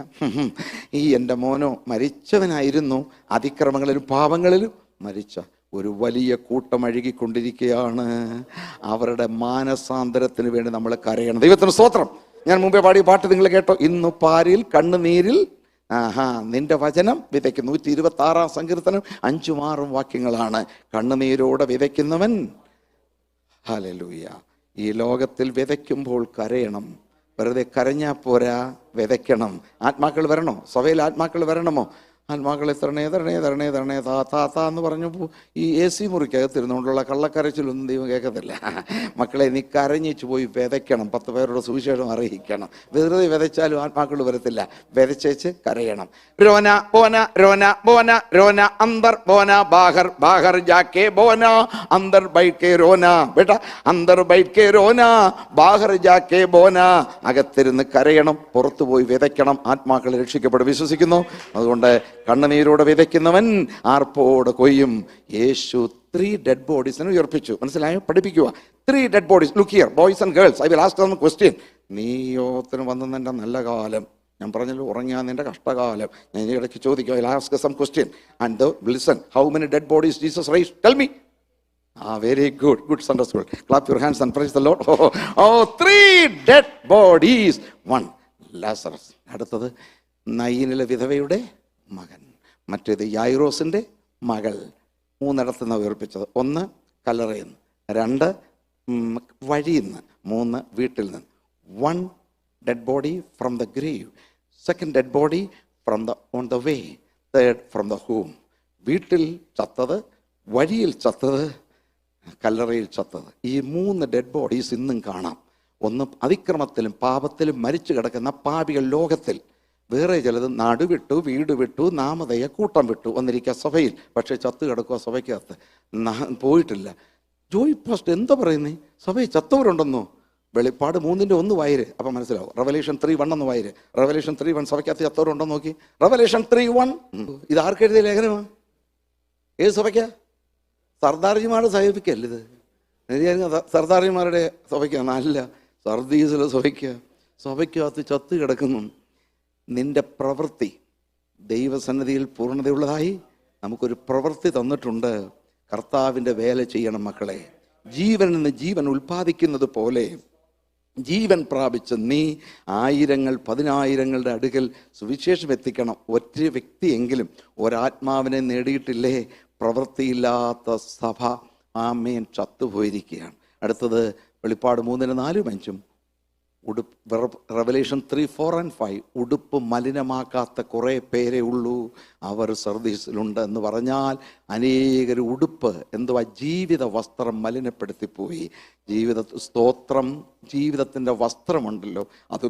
ഈ എൻ്റെ മോനോ മരിച്ചവനായിരുന്നു, അതിക്രമങ്ങളിലും പാപങ്ങളിലും മരിച്ച ഒരു വലിയ കൂട്ടം അഴുകിക്കൊണ്ടിരിക്കുകയാണ്. അവരുടെ മാനസാന്തരത്തിന് വേണ്ടി നമ്മൾ കരയണം. ദൈവത്തിന് സ്തോത്രം. ഞാൻ മുമ്പേ പാടിയ പാട്ട് നിങ്ങൾ കേട്ടോ? ഇന്നു പാരിൽ കണ്ണുനീരിൽ നിന്റെ വചനം വിതയ്ക്കും. 126 സങ്കീർത്തനം 5ഉം 6ഉം വാക്യങ്ങളാണ്. കണ്ണുനീരോടെ വിതയ്ക്കുന്നവൻ, ഹല്ലേലൂയ, ഈ ലോകത്തിൽ വിതയ്ക്കുമ്പോൾ കരയണം. വെറുതെ കരഞ്ഞാൽ പോരാ, വിതയ്ക്കണം. ആത്മാക്കൾ വരണോ? സഭയിൽ ആത്മാക്കൾ വരണമോ? ആത്മാക്കളെ തരണേ തരണേ തരണേ തരണേ താ താ താ എന്ന് പറഞ്ഞപ്പോൾ ഈ AC മുറിക്കകത്തിരുന്നുകൊണ്ടുള്ള കള്ളക്കരച്ചിലൊന്നും ദൈവം കേൾക്കത്തില്ല. മക്കളെ, നീ കരഞ്ഞിച്ച് പോയി വിതയ്ക്കണം, 10 പേരുടെ സുവിശേഷം അറിയിക്കണം. വെറുതെ വിതച്ചാലും ആത്മാക്കൾ വരത്തില്ല, വിതച്ചേച്ച് കരയണം. രോന ബോന രോന ബോന രോന അന്തർ ബോന ബാഹർ ബാഹർ ജാക്കേ ബോന അന്തർ ബൈറ്റ് കെ രോന ബേട്ട അന്തർ ബൈറ്റ് കെ രോന ബാഹർ ജാക്കേ ബോന. അകത്തിരുന്ന് കരയണം, പുറത്തു പോയി വിതയ്ക്കണം, ആത്മാക്കൾ രക്ഷിക്കപ്പെടും. വിശ്വസിക്കുന്നു? അതുകൊണ്ട് കണ്ണുനീരോടെ വിതയ്ക്കുന്നവൻ ആർപ്പോടെ കൊയ്യും. യേശു 3 ഡെഡ് ബോഡീസിനെ ഉയർപ്പിച്ചു. മനസ്സിലായോ? പഠിപ്പിക്കുക. 3 dead bodies. Look here boys and girls, I will ask them question. നീയോത്തിന് വന്നെന്റെ നല്ല കാലം, ഞാൻ പറഞ്ഞല്ലോ ഉറങ്ങിയാ നിന്റെ കഷ്ടകാലം. ഞാൻ ഇടയ്ക്ക് ചോദിക്കും, I will ask some question and listen. How many dead bodies Jesus raised? Tell me. Very good. Good Sunday school. Clap your hands and praise the Lord. 3 dead bodies. 1 Lazarus. അടുത്തത് നയീനിലെ വിധവയുടെ മകൻ, മറ്റേത് യായിറോസിന്റെ മകൾ. 3 ഉയർപ്പിച്ചത്. 1 കല്ലറയിൽ നിന്ന്, 2 വഴിയിൽ നിന്ന്, 3 വീട്ടിൽ നിന്ന്. 1 dead body from the grave, 2nd dead body on the way, 3rd from the home. വീട്ടിൽ ചത്തത്, വഴിയിൽ ചത്തത്, കല്ലറയിൽ ചത്തത്. ഈ 3 ഡെഡ് ബോഡീസ് ഇന്നും കാണാം. ഒന്ന് അതിക്രമത്തിലും പാപത്തിലും മരിച്ചു കിടക്കുന്ന പാപികൾ ലോകത്തിൽ. വേറെ ചിലത് നാട് വിട്ടു, വീട് വിട്ടു, നാമധേയ കൂട്ടം വിട്ടു വന്നിരിക്കുക സഭയിൽ, പക്ഷേ ചത്ത് കിടക്കുക സഭയ്ക്കകത്ത്, പോയിട്ടില്ല. ജോയ് പാസ്റ്റ് എന്താ പറയുന്നേ? സഭയിൽ ചത്തവരുണ്ടെന്നോ? വെളിപ്പാട് 3:1 വായര്, അപ്പം മനസ്സിലാവും. റെവലേഷൻ 3:1 എന്ന് വായര്. റെവലേഷൻ 3:1 സഭയ്ക്കകത്ത് ചത്തവരുണ്ടോ നോക്കി. റെവലേഷൻ 3:1. ഇത് ആർക്കെഴുതിയ ലേഖനമാണ്? ഏത് സഭയ്ക്കാ? സർദാർജിമാരുടെ സഭയ്ക്കല്ലിത്. സർദാർജിമാരുടെ സഭയ്ക്കാ? നല്ല സർദീസിലെ സഭയ്ക്കകത്ത് ചത്ത് കിടക്കുന്നു. നിന്റെ പ്രവൃത്തി ദൈവസന്നിധിയിൽ പൂർണ്ണതയുള്ളതായി നമുക്കൊരു പ്രവൃത്തി തന്നിട്ടുണ്ട്. കർത്താവിൻ്റെ വേല ചെയ്യണം മക്കളെ. ജീവനിൽ നിന്ന് ജീവൻ ഉൽപ്പാദിക്കുന്നത് പോലെ ജീവൻ പ്രാപിച്ച് നീ 1000 10,000ങ്ങളുടെ അടുക്കൽ സുവിശേഷം എത്തിക്കണം. ഒറ്റ വ്യക്തിയെങ്കിലും ഒരാത്മാവിനെ നേടിയിട്ടില്ലേ? പ്രവൃത്തിയില്ലാത്ത സഭ ആമേൻ ചത്തുപോയിരിക്കുകയാണ്. അടുത്തത് വെളിപ്പാട് 3:4-5. റെവലേഷൻ 3:4-5. ഉടുപ്പ് മലിനമാക്കാത്ത കുറേ പേരേ ഉള്ളൂ, അവർ സർദീസിലുണ്ട് എന്ന് പറഞ്ഞാൽ അനേകർ ഉടുപ്പ് എന്തുവാ? ജീവിത വസ്ത്രം മലിനപ്പെടുത്തിപ്പോയി. സ്തോത്രം, ജീവിതത്തിൻ്റെ വസ്ത്രമുണ്ടല്ലോ, അത്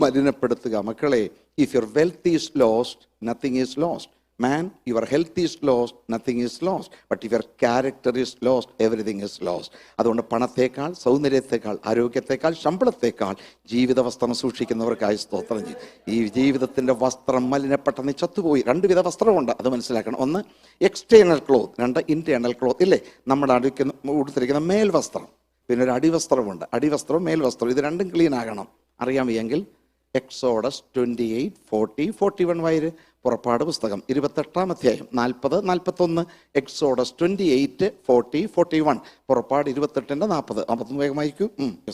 മലിനപ്പെടുത്തുക. മക്കളെ, if your wealth is lost, nothing is lost. Man, your health is lost, nothing is lost. But if your character is lost, everything is lost. അതുകൊണ്ട് പണത്തേക്കാൾ, സൗന്ദര്യത്തെക്കാൾ, ആരോഗ്യത്തെക്കാൾ, ശമ്പളത്തേക്കാൾ ജീവിത വസ്ത്രം സൂക്ഷിക്കുന്നവർക്കായി സ്തോത്രം ചെയ്യും. ഈ ജീവിതത്തിൻ്റെ വസ്ത്രം മലിനപ്പെട്ടെന്ന് ചത്തുപോയി. 2 വിധ വസ്ത്രമുണ്ട്, അത് മനസ്സിലാക്കണം. 1 എക്സ്റ്റേണൽ ക്ലോത്ത്, 2 ഇന്റേണൽ ക്ലോത്ത്. ഇല്ലേ, നമ്മൾ ഉടുത്തിരിക്കുന്ന മേൽവസ്ത്രം, പിന്നെ ഒരു അടിവസ്ത്രമുണ്ട്. അടിവസ്ത്രവും മേൽവസ്ത്രവും ഇത് രണ്ടും ക്ലീൻ ആകണം. അറിയാമെങ്കിൽ എക്സോഡസ് 28, 40, 41 വായര്. പുറപ്പാട് പുസ്തകം 28-ാം അധ്യായം 40, 41. എക്സോഡസ് 28, 40, 41. പുറപ്പാട് 28-ന്റെ 40. 41 വേഗം വായിക്കൂ.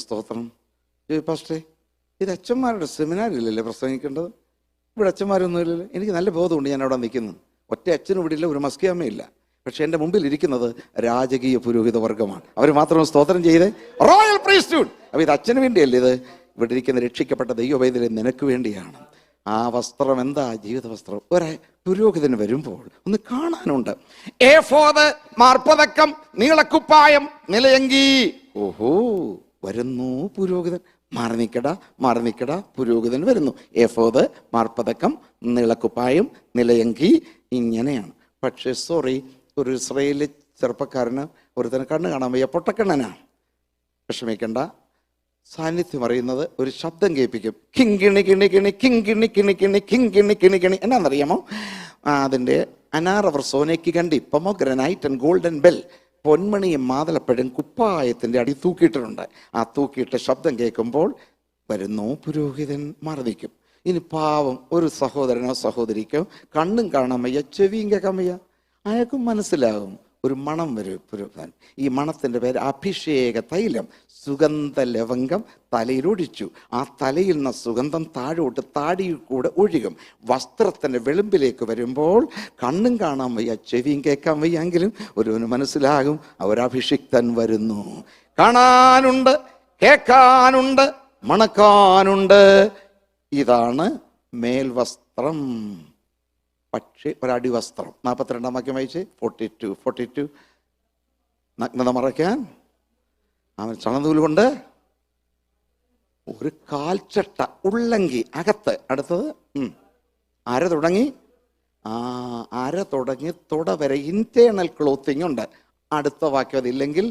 സ്തോത്രം. പാസ്റ്റേ, ഇത് അച്ഛന്മാരുടെ സെമിനാറിലല്ലേ പ്രസംഗിക്കേണ്ടത്? ഇവിടെ അച്ഛന്മാരൊന്നും ഇല്ലല്ലോ. എനിക്ക് നല്ല ബോധമുണ്ട് ഞാൻ അവിടെ നിൽക്കുന്നത്. ഒറ്റ അച്ഛനും ഇവിടെ ഇല്ല, ഒരു മസ്കിയമ്മയില്ല. പക്ഷെ എൻ്റെ മുമ്പിൽ ഇരിക്കുന്നത് രാജകീയ പുരോഹിത വർഗമാണ്. അവർ മാത്രം സ്തോത്രം ചെയ്തേ, റോയൽ പ്രീസ്റ്റ്ഹുഡ്. അപ്പോൾ ഇത് അച്ഛന് വേണ്ടിയല്ലേ? ഇത് ഇവിടെ ഇരിക്കുന്ന രക്ഷിക്കപ്പെട്ട ദൈവവേദന നിനക്ക് വേണ്ടിയാണ്. ആ വസ്ത്രം എന്താ? ജീവിത വസ്ത്രം. ഒരു പുരോഹിതന് വരുമ്പോൾ ഒന്ന് കാണാനുണ്ട്. ഏഫോദ്, മാർപ്പതക്കം, നീളക്കുപ്പായം, നിലയങ്കി. ഓഹോ, വരുന്നു പുരോഹിതൻ. മാറി നിൽക്കടാ, പുരോഹിതൻ വരുന്നു. ഏഫോദ്, മാർപ്പതക്കം, നീളക്കുപ്പായം, നിലയങ്കി, ഇങ്ങനെയാണ്. പക്ഷേ സോറി, ഒരു ഇസ്രായേലി ചെറുപ്പക്കാരന് ഒരുത്തന് കണ്ണ് കാണാൻ വയ്യ, പൊട്ടക്കണ്ണനാ. വിഷമിക്കണ്ട, സാന്നിധ്യം അറിയുന്നത് ഒരു ശബ്ദം കേൾപ്പിക്കും. കിങ്കിണി കിണി കിണി കിങ്കിണി കിണി കിണി കിങ്കിണി കിണി കിണി. എന്നാണെന്നറിയാമോ? അതിൻ്റെ അനാറവർ സോനയ്ക്ക് കണ്ടി പൊമോഗ്രനൈറ്റ് ആൻഡ് ഗോൾഡൻ ബെൽ, പൊന്മണിയും മാതളപ്പഴം കുപ്പായത്തിൻ്റെ അടി തൂക്കിയിട്ടുണ്ട്. ആ തൂക്കിയിട്ട ശബ്ദം കേൾക്കുമ്പോൾ വരുന്നു പുരോഹിതൻ. മറന്നിക്കും. ഇനി പാവം ഒരു സഹോദരനോ സഹോദരിക്കോ കണ്ണും കാണാൻ വയ്യ, ചെവിയും കേൾക്കാൻ വയ്യ, അയാൾക്കും മനസ്സിലാകും. ഒരു മണം വരും പുരോഹിതൻ. ഈ മണത്തിൻ്റെ പേര് അഭിഷേക തൈലം. സുഗന്ധ ലവംഗം തലയിലൊഴിച്ചു. ആ തലയിൽ നിന്ന് സുഗന്ധം താഴോട്ട് താടിയിൽ കൂടെ ഒഴുകും. വസ്ത്രത്തിൻ്റെ വെളുമ്പിലേക്ക് വരുമ്പോൾ കണ്ണും കാണാൻ വയ്യ, ചെവിയും കേൾക്കാൻ വയ്യെങ്കിലും ഒരുവന് മനസ്സിലാകും അവരഭിഷിക്തൻ വരുന്നു. കാണാനുണ്ട്, കേൾക്കാനുണ്ട്, മണക്കാനുണ്ട്. ഇതാണ് മേൽവസ്ത്രം. പക്ഷേ ഒരടിവസ്ത്രം. 42 വാക്യം വായിച്ച്. 42 നഗ്നത മറയ്ക്കാൻ അവൻ ചണനൂല് കൊണ്ട് ഒരു കാൽച്ചട്ട ഉള്ളങ്കി അകത്ത്. അടുത്തത് അര തുടങ്ങി അര തുടങ്ങി തുട വരെ ഇന്റേണൽ ക്ലോത്തിങ് ഉണ്ട്. അടുത്ത വാക്യം അതില്ലെങ്കിൽ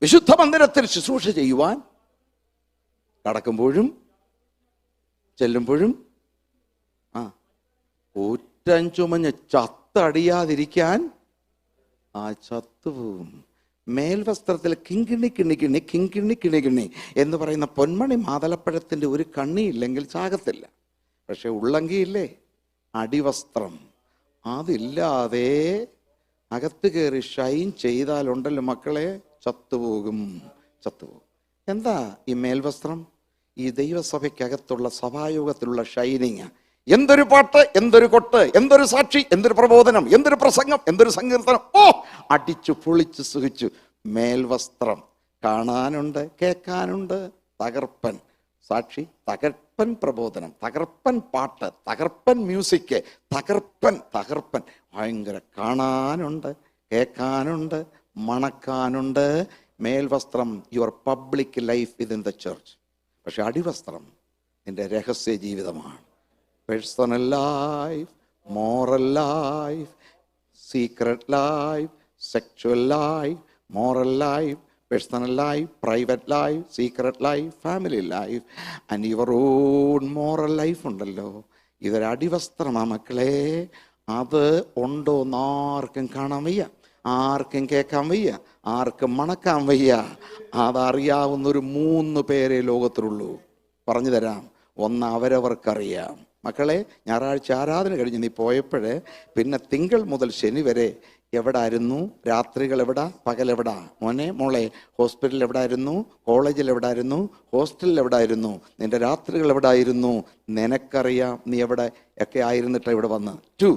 വിശുദ്ധ മന്ദിരത്തിൽ ശുശ്രൂഷ ചെയ്യുവാൻ കടക്കുമ്പോഴും ചെല്ലുമ്പോഴും കൂറ്റൻ ചുമഞ്ഞ് ചത്തടിയാതിരിക്കാൻ ചത്തുപോകും. മേൽവസ്ത്രത്തിൽ കിങ്കിണി കിണികിണി കിങ്കിണി കിണികിണി എന്ന് പറയുന്ന പൊന്മണി മാതളപ്പഴത്തിൻ്റെ ഒരു കണ്ണിയില്ലെങ്കിൽ ചാകത്തില്ല. പക്ഷെ ഉള്ളങ്കിയില്ലേ, അടിവസ്ത്രം, അതില്ലാതെ അകത്ത് കയറി ഷൈൻ ചെയ്താലുണ്ടല്ലോ മക്കളെ, ചത്തുപോകും. എന്താ ഈ മേൽവസ്ത്രം? ഈ ദൈവസഭയ്ക്കകത്തുള്ള സഭായോഗത്തിലുള്ള ഷൈനിങ്. എന്തൊരു പാട്ട്, എന്തൊരു കൊട്ട്, എന്തൊരു സാക്ഷി, എന്തൊരു പ്രബോധനം, എന്തൊരു പ്രസംഗം, എന്തൊരു സങ്കീർത്തനം! അടിച്ചു പൊളിച്ചു സുഖിച്ചു. മേൽവസ്ത്രം കാണാനുണ്ട്, കേൾക്കാനുണ്ട്. തകർപ്പൻ സാക്ഷി, തകർപ്പൻ പ്രബോധനം, തകർപ്പൻ പാട്ട്, തകർപ്പൻ മ്യൂസിക്, തകർപ്പൻ ഭയങ്കര. കാണാനുണ്ട്, കേൾക്കാനുണ്ട്, മണക്കാനുണ്ട്. മേൽവസ്ത്രം your public life within the church. പക്ഷെ അടിവസ്ത്രം നിന്റെ രഹസ്യ ജീവിതമാണ്. Personal life, moral life, secret life, sexual life, moral life, personal life, private life, secret life, family life, and your own moral life ഉണ്ടല്ലോ. ഇതൊരു അടിവസ്ത്രമാ മക്കളെ. അത് ഉണ്ടോ ആർക്കും കാണാൻ വയ്യ, ആർക്കും കേൾക്കാൻ വയ്യ, ആർക്കും മണക്കാൻ വയ്യ. അതറിയാവുന്നൊരു 3 പേരെ ലോകത്തിലുള്ളൂ. പറഞ്ഞു തരാം. ഒന്ന് അവരവർക്കറിയാം. മക്കളെ, ഞായറാഴ്ച ആരാധന കഴിഞ്ഞ് നീ പോയപ്പോഴേ പിന്നെ തിങ്കൾ മുതൽ ശനി വരെ എവിടായിരുന്നു? രാത്രികൾ എവിടാ, പകലെവിടാ? മോളെ, ഹോസ്പിറ്റലിൽ എവിടായിരുന്നു? കോളേജിൽ എവിടായിരുന്നു? ഹോസ്റ്റലിൽ എവിടായിരുന്നു? നിന്റെ രാത്രികൾ എവിടായിരുന്നു? നിനക്കറിയാം നീ എവിടെ ഒക്കെ ആയിരുന്നിട്ട് ഇവിടെ വന്ന്. 2,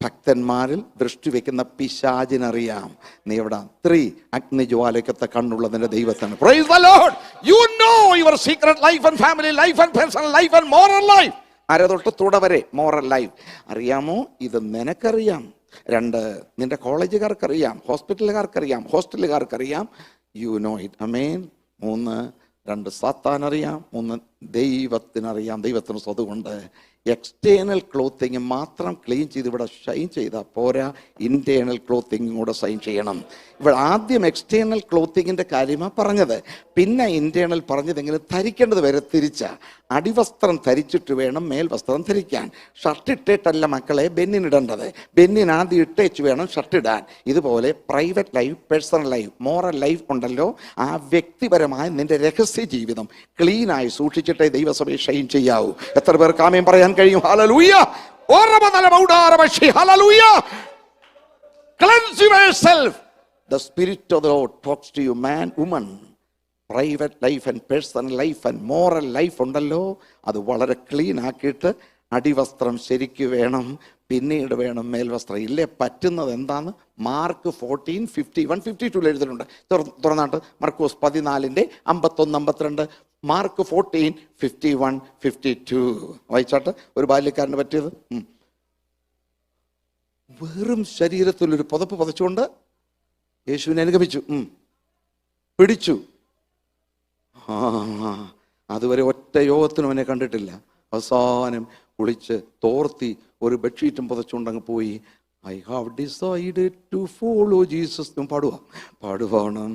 ഭക്തന്മാരിൽ ദൃഷ്ടി വെക്കുന്ന പിശാചിനറിയാം നീ എവിടാ. 3, അഗ്നിജ്വാലയ്ക്കത്തെ കണ്ണുള്ള നിന്റെ ദൈവത്തിന്. Praise the Lord. You know your secret life and family life and personal life and moral life. അര തൊട്ട് തുട വരെ മോറൽ ലൈഫ് അറിയാമോ? ഇത് നിനക്കറിയാം. 2, നിന്റെ കോളേജുകാർക്കറിയാം, ഹോസ്പിറ്റലുകാർക്കറിയാം, ഹോസ്റ്റലുകാർക്കറിയാം. You know it. അമേൻ. 3, 2 സാത്താനറിയാം, 3 ദൈവത്തിനറിയാം. ദൈവത്തിന് സ്വതുകൊണ്ട് എക്സ്റ്റേണൽ ക്ലോത്തിങ് മാത്രം ക്ലീൻ ചെയ്ത് ഇവിടെ ഷൈൻ ചെയ്താൽ പോരാ, ഇന്റേണൽ ക്ലോത്തിങ് കൂടെ ഷൈൻ ചെയ്യണം. ഇവിടെ ആദ്യം എക്സ്റ്റേണൽ ക്ലോത്തിങ്ങിൻ്റെ കാര്യമാണ് പറഞ്ഞത്, പിന്നെ ഇന്റേണൽ പറഞ്ഞതെങ്കിലും ധരിക്കേണ്ടത് വരെ തിരിച്ച. അടിവസ്ത്രം ധരിച്ചിട്ട് വേണം മേൽവസ്ത്രം ധരിക്കാൻ. ഷർട്ട് ഇട്ടിട്ടല്ല മക്കളെ ബെന്നിനിടേണ്ടത്. ബെന്നിന് ആദ്യം ഇട്ടേച്ച് വേണം ഷർട്ട് ഇടാൻ. ഇതുപോലെ private life, personal life, moral life ഉണ്ടല്ലോ, ആ വ്യക്തിപരമായ നിന്റെ രഹസ്യ ജീവിതം ക്ലീനായി സൂക്ഷിച്ചിട്ടേ ദൈവസഭയെ ഷൈൻ ചെയ്യാവൂ. എത്ര പേർക്ക് ആമേൻ പറയാൻ കഴിയും? Hallelujah. Hallelujah. Cleanse yourself. The Spirit of the Lord talks to you, man, woman. Private life and personal life and moral life ഉണ്ടല്ലോ, അത് വളരെ ക്ലീൻ ആക്കിയിട്ട് അടിവസ്ത്രം ശരിക്ക് വേണം, പിന്നീട് വേണം മേൽവസ്ത്രം. ഇല്ലേ പറ്റുന്നത് എന്താന്ന് മാർക്ക് 14, 51, 52 എഴുതിയിട്ടുണ്ട്. തുറന്നാട്ട് മർക്കോസ് 14, 51, 52, മാർക്ക് 14, 51, 52 വായിച്ചാട്ട്. ഒരു ബാല്യക്കാരന് പറ്റിയത് വെറും ശരീരത്തിലൊരു പുതപ്പ് പുതച്ചുകൊണ്ട് യേശുവിനെ അനുഗമിച്ചു, പിടിച്ചു. അതുവരെ ഒറ്റ യോഗത്തിനും അവനെ കണ്ടിട്ടില്ല. അവസാനം കുളിച്ച് തോർത്തി ഒരു ബെഡ്ഷീറ്റും പുതച്ചുകൊണ്ടങ്ങ് പോയി. I have decided to follow Jesus. പാടുവാണം.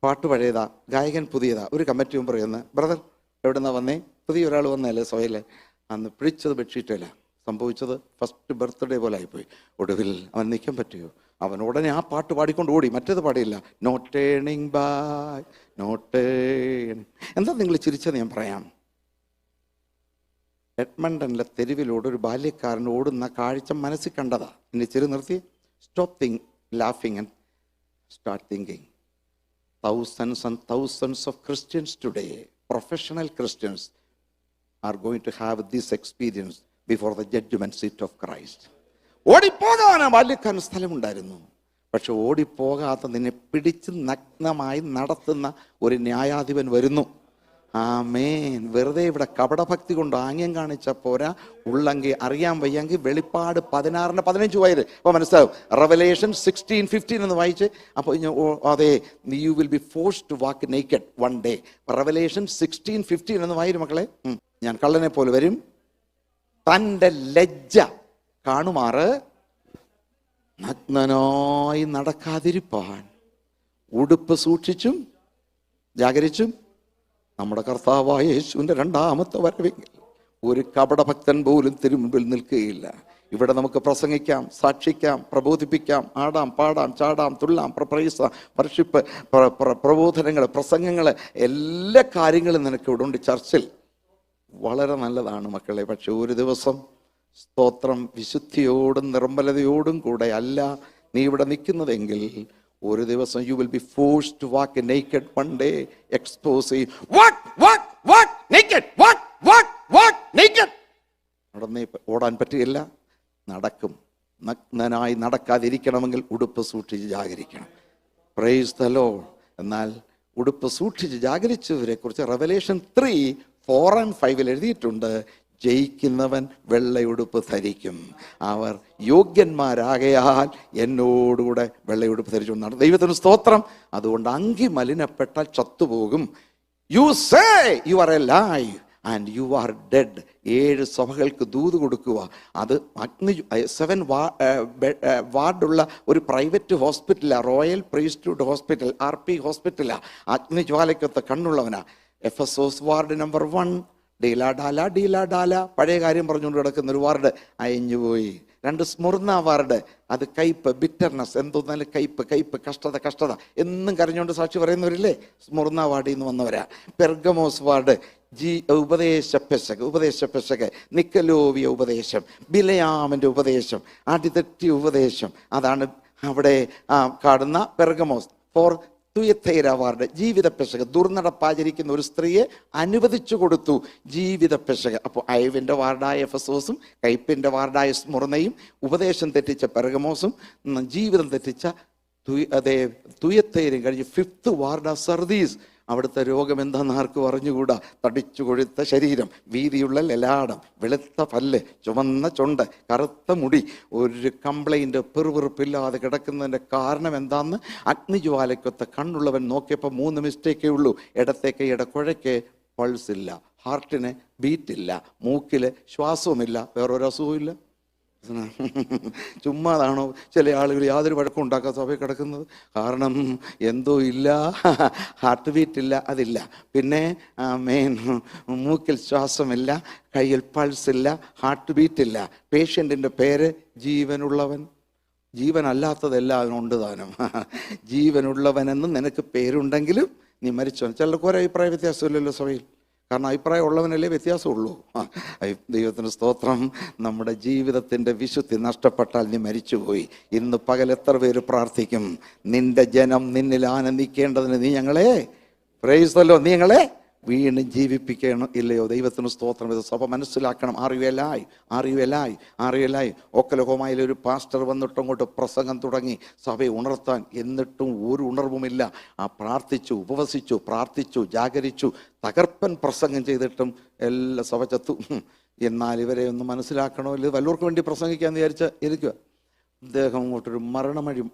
പാട്ട് പഴയതാ, ഗായകൻ പുതിയതാ. ഒരു കമ്മിറ്റി മെമ്പർ എന്ന്, ബ്രദർ എവിടെ നിന്നാ വന്നേ? പുതിയ ഒരാൾ വന്നല്ലേ സോയിലെ. അന്ന് പിടിച്ചത് ബെഡ്ഷീറ്റല്ല. സംഭവിച്ചത് ഫസ്റ്റ് ബർത്ത്ഡേ പോലെ ആയിപ്പോയി. ഒടുവിൽ അവൻ നിൽക്കാൻ പറ്റുമോ? അവൻ ഉടനെ ആ പാട്ട് പാടിക്കൊണ്ട് ഓടി. മറ്റേത് പാടിയില്ല. No turning back, no turning. എന്താ നിങ്ങൾ ചിരിച്ചത് ഞാൻ പറയാം. എഡ്മണ്ടനിലെ തെരുവിലൂടെ ഒരു ബാല്യക്കാരൻ ഓടുന്ന കാഴ്ച മനസ്സിൽ കണ്ടതാ. എന്നെ ചെറു നിർത്തി. സ്റ്റോപ്പ് ലാഫിങ് and start thinking. Thousands and thousands of Christians today, professional Christians, are going to have this experience before the judgment seat of Christ. ഓടിപ്പോകാൻ ബാല്യക്കാരൻ സ്ഥലമുണ്ടായിരുന്നു. പക്ഷെ ഓടിപ്പോകാത്ത നിന്നെ പിടിച്ച് നഗ്നമായി നടത്തുന്ന ഒരു ന്യായാധിപൻ വരുന്നു. ആമേൻ. വെറുതെ ഇവിടെ കപടഭക്തി കൊണ്ട് ആംഗ്യം കാണിച്ച പോരാ, ഉള്ളെങ്കിൽ അറിയാൻ വയ്യെങ്കിൽ വെളിപ്പാട് 16:15 വായത് അപ്പോൾ മനസ്സിലാവും. റെവലേഷൻ 16:15 എന്ന് വായിച്ച് അപ്പോൾ അതെ, you will be forced to walk naked one day. Revelation 16:15 എന്ന് വായിരും മക്കളെ. ഞാൻ കള്ളനെ പോലെ വരും, തൻ്റെ ലജ്ജ കാണുമാറ് നഗ്നനായി നടക്കാതിരിപ്പാൻ ഉടുപ്പ് സൂക്ഷിച്ചും ജാഗരിച്ചും നമ്മുടെ കർത്താവായ യേശുവിൻ്റെ രണ്ടാമത്തെ വരവെങ്കിൽ ഒരു കപടഭക്തൻ പോലും തിരുമുമ്പിൽ നിൽക്കുകയില്ല. ഇവിടെ നമുക്ക് പ്രസംഗിക്കാം, സാക്ഷിക്കാം, പ്രബോധിപ്പിക്കാം, ആടാം, പാടാം, ചാടാം, തുള്ളാം, വർഷിപ്പ്, പ്രബോധനങ്ങൾ, പ്രസംഗങ്ങൾ, എല്ലാ കാര്യങ്ങളും നിനക്ക് ഇവിടെ ഉണ്ട്. ചർച്ചിൽ വളരെ നല്ലതാണ് മക്കളെ. പക്ഷെ ഒരു ദിവസം സ്തോത്രം വിശുദ്ധിയോടും നിർമ്മലതയോടും കൂടെ അല്ല നീ ഇവിടെ നിൽക്കുന്നതെങ്കിൽ ഒരു ദിവസം you will be forced to walk naked one day. Expose നടന്നേ ഓടാൻ പറ്റുകയില്ല, നടക്കും. നഗ്നനായി നടക്കാതിരിക്കണമെങ്കിൽ ഉടുപ്പ് സൂക്ഷിച്ച് ജാഗരിക്കണം. Price the Lord. എന്നാൽ ഉടുപ്പ് സൂക്ഷിച്ച് ജാഗരിച്ചവരെ കുറിച്ച് റെവലേഷൻ 3:4-5 എഴുതിയിട്ടുണ്ട്, ജയിക്കുന്നവൻ വെള്ളയുടുപ്പ് ധരിക്കും, അവർ യോഗ്യന്മാരാകയാൽ എന്നോടുകൂടെ വെള്ളയുടുപ്പ് ധരിച്ചു. ദൈവത്തിന് സ്തോത്രം. അതുകൊണ്ട് അങ്കി മലിനപ്പെട്ടാൽ ചത്തുപോകും. You say you are alive and you are dead. 7 സഭകൾക്ക് ദൂത് കൊടുക്കുക. അത് 7 വാർഡുള്ള ഒരു പ്രൈവറ്റ് ഹോസ്പിറ്റലാണ്, റോയൽ പ്രീസ്റ്റ്ഹുഡ് ഹോസ്പിറ്റൽ, RP ഹോസ്പിറ്റലാണ്. അഗ്നിജ്വാലയ്ക്കൊത്ത കണ്ണുള്ളവനാ. എഫെസോസ് വാർഡ് നമ്പർ 1 ഡീല ഡാല പഴയ കാര്യം പറഞ്ഞുകൊണ്ട് കിടക്കുന്ന ഒരു വാർഡ് അയഞ്ഞുപോയി. 2 സ്മുർണ വാർഡ്, അത് കയ്പ്, ബിറ്റർനെസ്, എന്തോന്നാലും കയ്പ്, കഷ്ടത എന്നും കരഞ്ഞുകൊണ്ട് സാക്ഷി പറയുന്നവരില്ലേ, സ്മുർണ വാർഡിൽ നിന്ന് വന്നവരാ. പെർഗമോസ് വാർഡ് ഉപദേശ പെശക്, നിക്കലോവിയ ഉപദേശം, ബിലയാമിൻ്റെ ഉപദേശം, അടിതെറ്റിയ ഉപദേശം, അതാണ് അവിടെ കാണുന്ന പെർഗമോസ്. ഫോർ തുയത്തൈര വാർഡ് ജീവിത പെശക്, ദുർനടപ്പാചരിക്കുന്ന ഒരു സ്ത്രീയെ അനുവദിച്ചു കൊടുത്തു, ജീവിത പെശക്. അപ്പോൾ അയവിൻ്റെ വാർഡായ എഫെസോസും കയ്പിൻ്റെ വാർഡായ സ്മുർണയും ഉപദേശം തെറ്റിച്ച പെർഗമോസും ജീവിതം തെറ്റിച്ച തുയത്തൈരും കഴിഞ്ഞ് 5th വാർഡ സർദീസ്. അവിടുത്തെ രോഗം എന്താണെന്ന് ആർക്കും അറിഞ്ഞുകൂടാ. തടിച്ചു കൊഴുത്ത ശരീരം, വീതിയുള്ള ലലാടം, വെളുത്ത പല്ല്, ചുവന്ന ചുണ്ട്, കറുത്ത മുടി, ഒരു കംപ്ലൈൻറ്റ് പെറുപിറുപ്പില്ലാതെ കിടക്കുന്നതിൻ്റെ കാരണം എന്താണെന്ന് അഗ്നിജ്വാലയ്ക്കൊത്ത കണ്ണുള്ളവൻ നോക്കിയപ്പോൾ 3 മിസ്റ്റേക്കേ ഉള്ളൂ. ഇടത്തെ കൈയുടെ കുഴയ്ക്ക് പൾസ് ഇല്ല, ഹാർട്ടിന് ബീറ്റില്ല, മൂക്കിൽ ശ്വാസവുമില്ല, വേറൊരു അസുഖമില്ല. ചുമ്മാതാണോ ചില ആളുകൾ യാതൊരു വഴക്കം ഉണ്ടാക്കാൻ സഭയിൽ കിടക്കുന്നത്? കാരണം എന്തോ ഇല്ല, ഹാർട്ട് ബീറ്റ് ഇല്ല, അതില്ല. പിന്നെ മൂക്കിൽ ശ്വാസമില്ല, കയ്യിൽ പൾസ് ഇല്ല, ഹാർട്ട് ബീറ്റ് ഇല്ല. പേഷ്യൻറ്റിൻ്റെ പേര് ജീവനുള്ളവൻ. ജീവനല്ലാത്തതെല്ലാം അതിനുണ്ട് താനും. ജീവനുള്ളവനെന്ന് നിനക്ക് പേരുണ്ടെങ്കിലും നീ മരിച്ചോ. ചിലർക്ക് ഒരു അഭിപ്രായ വ്യത്യാസമില്ലല്ലോ സഭയിൽ. കാരണം അഭിപ്രായം ഉള്ളവനല്ലേ വ്യത്യാസമുള്ളൂ. ദൈവത്തിന് സ്തോത്രം. നമ്മുടെ ജീവിതത്തിൻ്റെ വിശുദ്ധി നഷ്ടപ്പെട്ടാൽ നീ മരിച്ചുപോയി. ഇന്ന് പകൽ എത്ര പേര് പ്രാർത്ഥിക്കും, നിന്റെ ജനം നിന്നിൽ ആനന്ദിക്കേണ്ടതിന് നീ ഞങ്ങളെ പ്രൈസല്ലോ, നീ ഞങ്ങളെ വീണ്ടും ജീവിപ്പിക്കണം ഇല്ലയോ? ദൈവത്തിന് സ്തോത്രം. ഇത് സഭ മനസ്സിലാക്കണം. അറിയലായി ഒക്കലഹോമായിൽ ഒരു പാസ്റ്റർ വന്നിട്ട് അങ്ങോട്ട് പ്രസംഗം തുടങ്ങി സഭയെ ഉണർത്താൻ. എന്നിട്ടും ഒരു ഉണർവുമില്ല. പ്രാർത്ഥിച്ചു, ഉപവസിച്ചു, പ്രാർത്ഥിച്ചു, ജാഗരിച്ചു, തകർപ്പൻ പ്രസംഗം ചെയ്തിട്ടും എല്ലാ സഭ ചത്തു. എന്നാൽ ഇവരെ ഒന്ന് മനസ്സിലാക്കണോ? ഇല്ല വല്ലവർക്കും വേണ്ടി പ്രസംഗിക്കാമെന്ന് വിചാരിച്ച് ഇരിക്കുക. അദ്ദേഹം അങ്ങോട്ടൊരു മരണമഴി,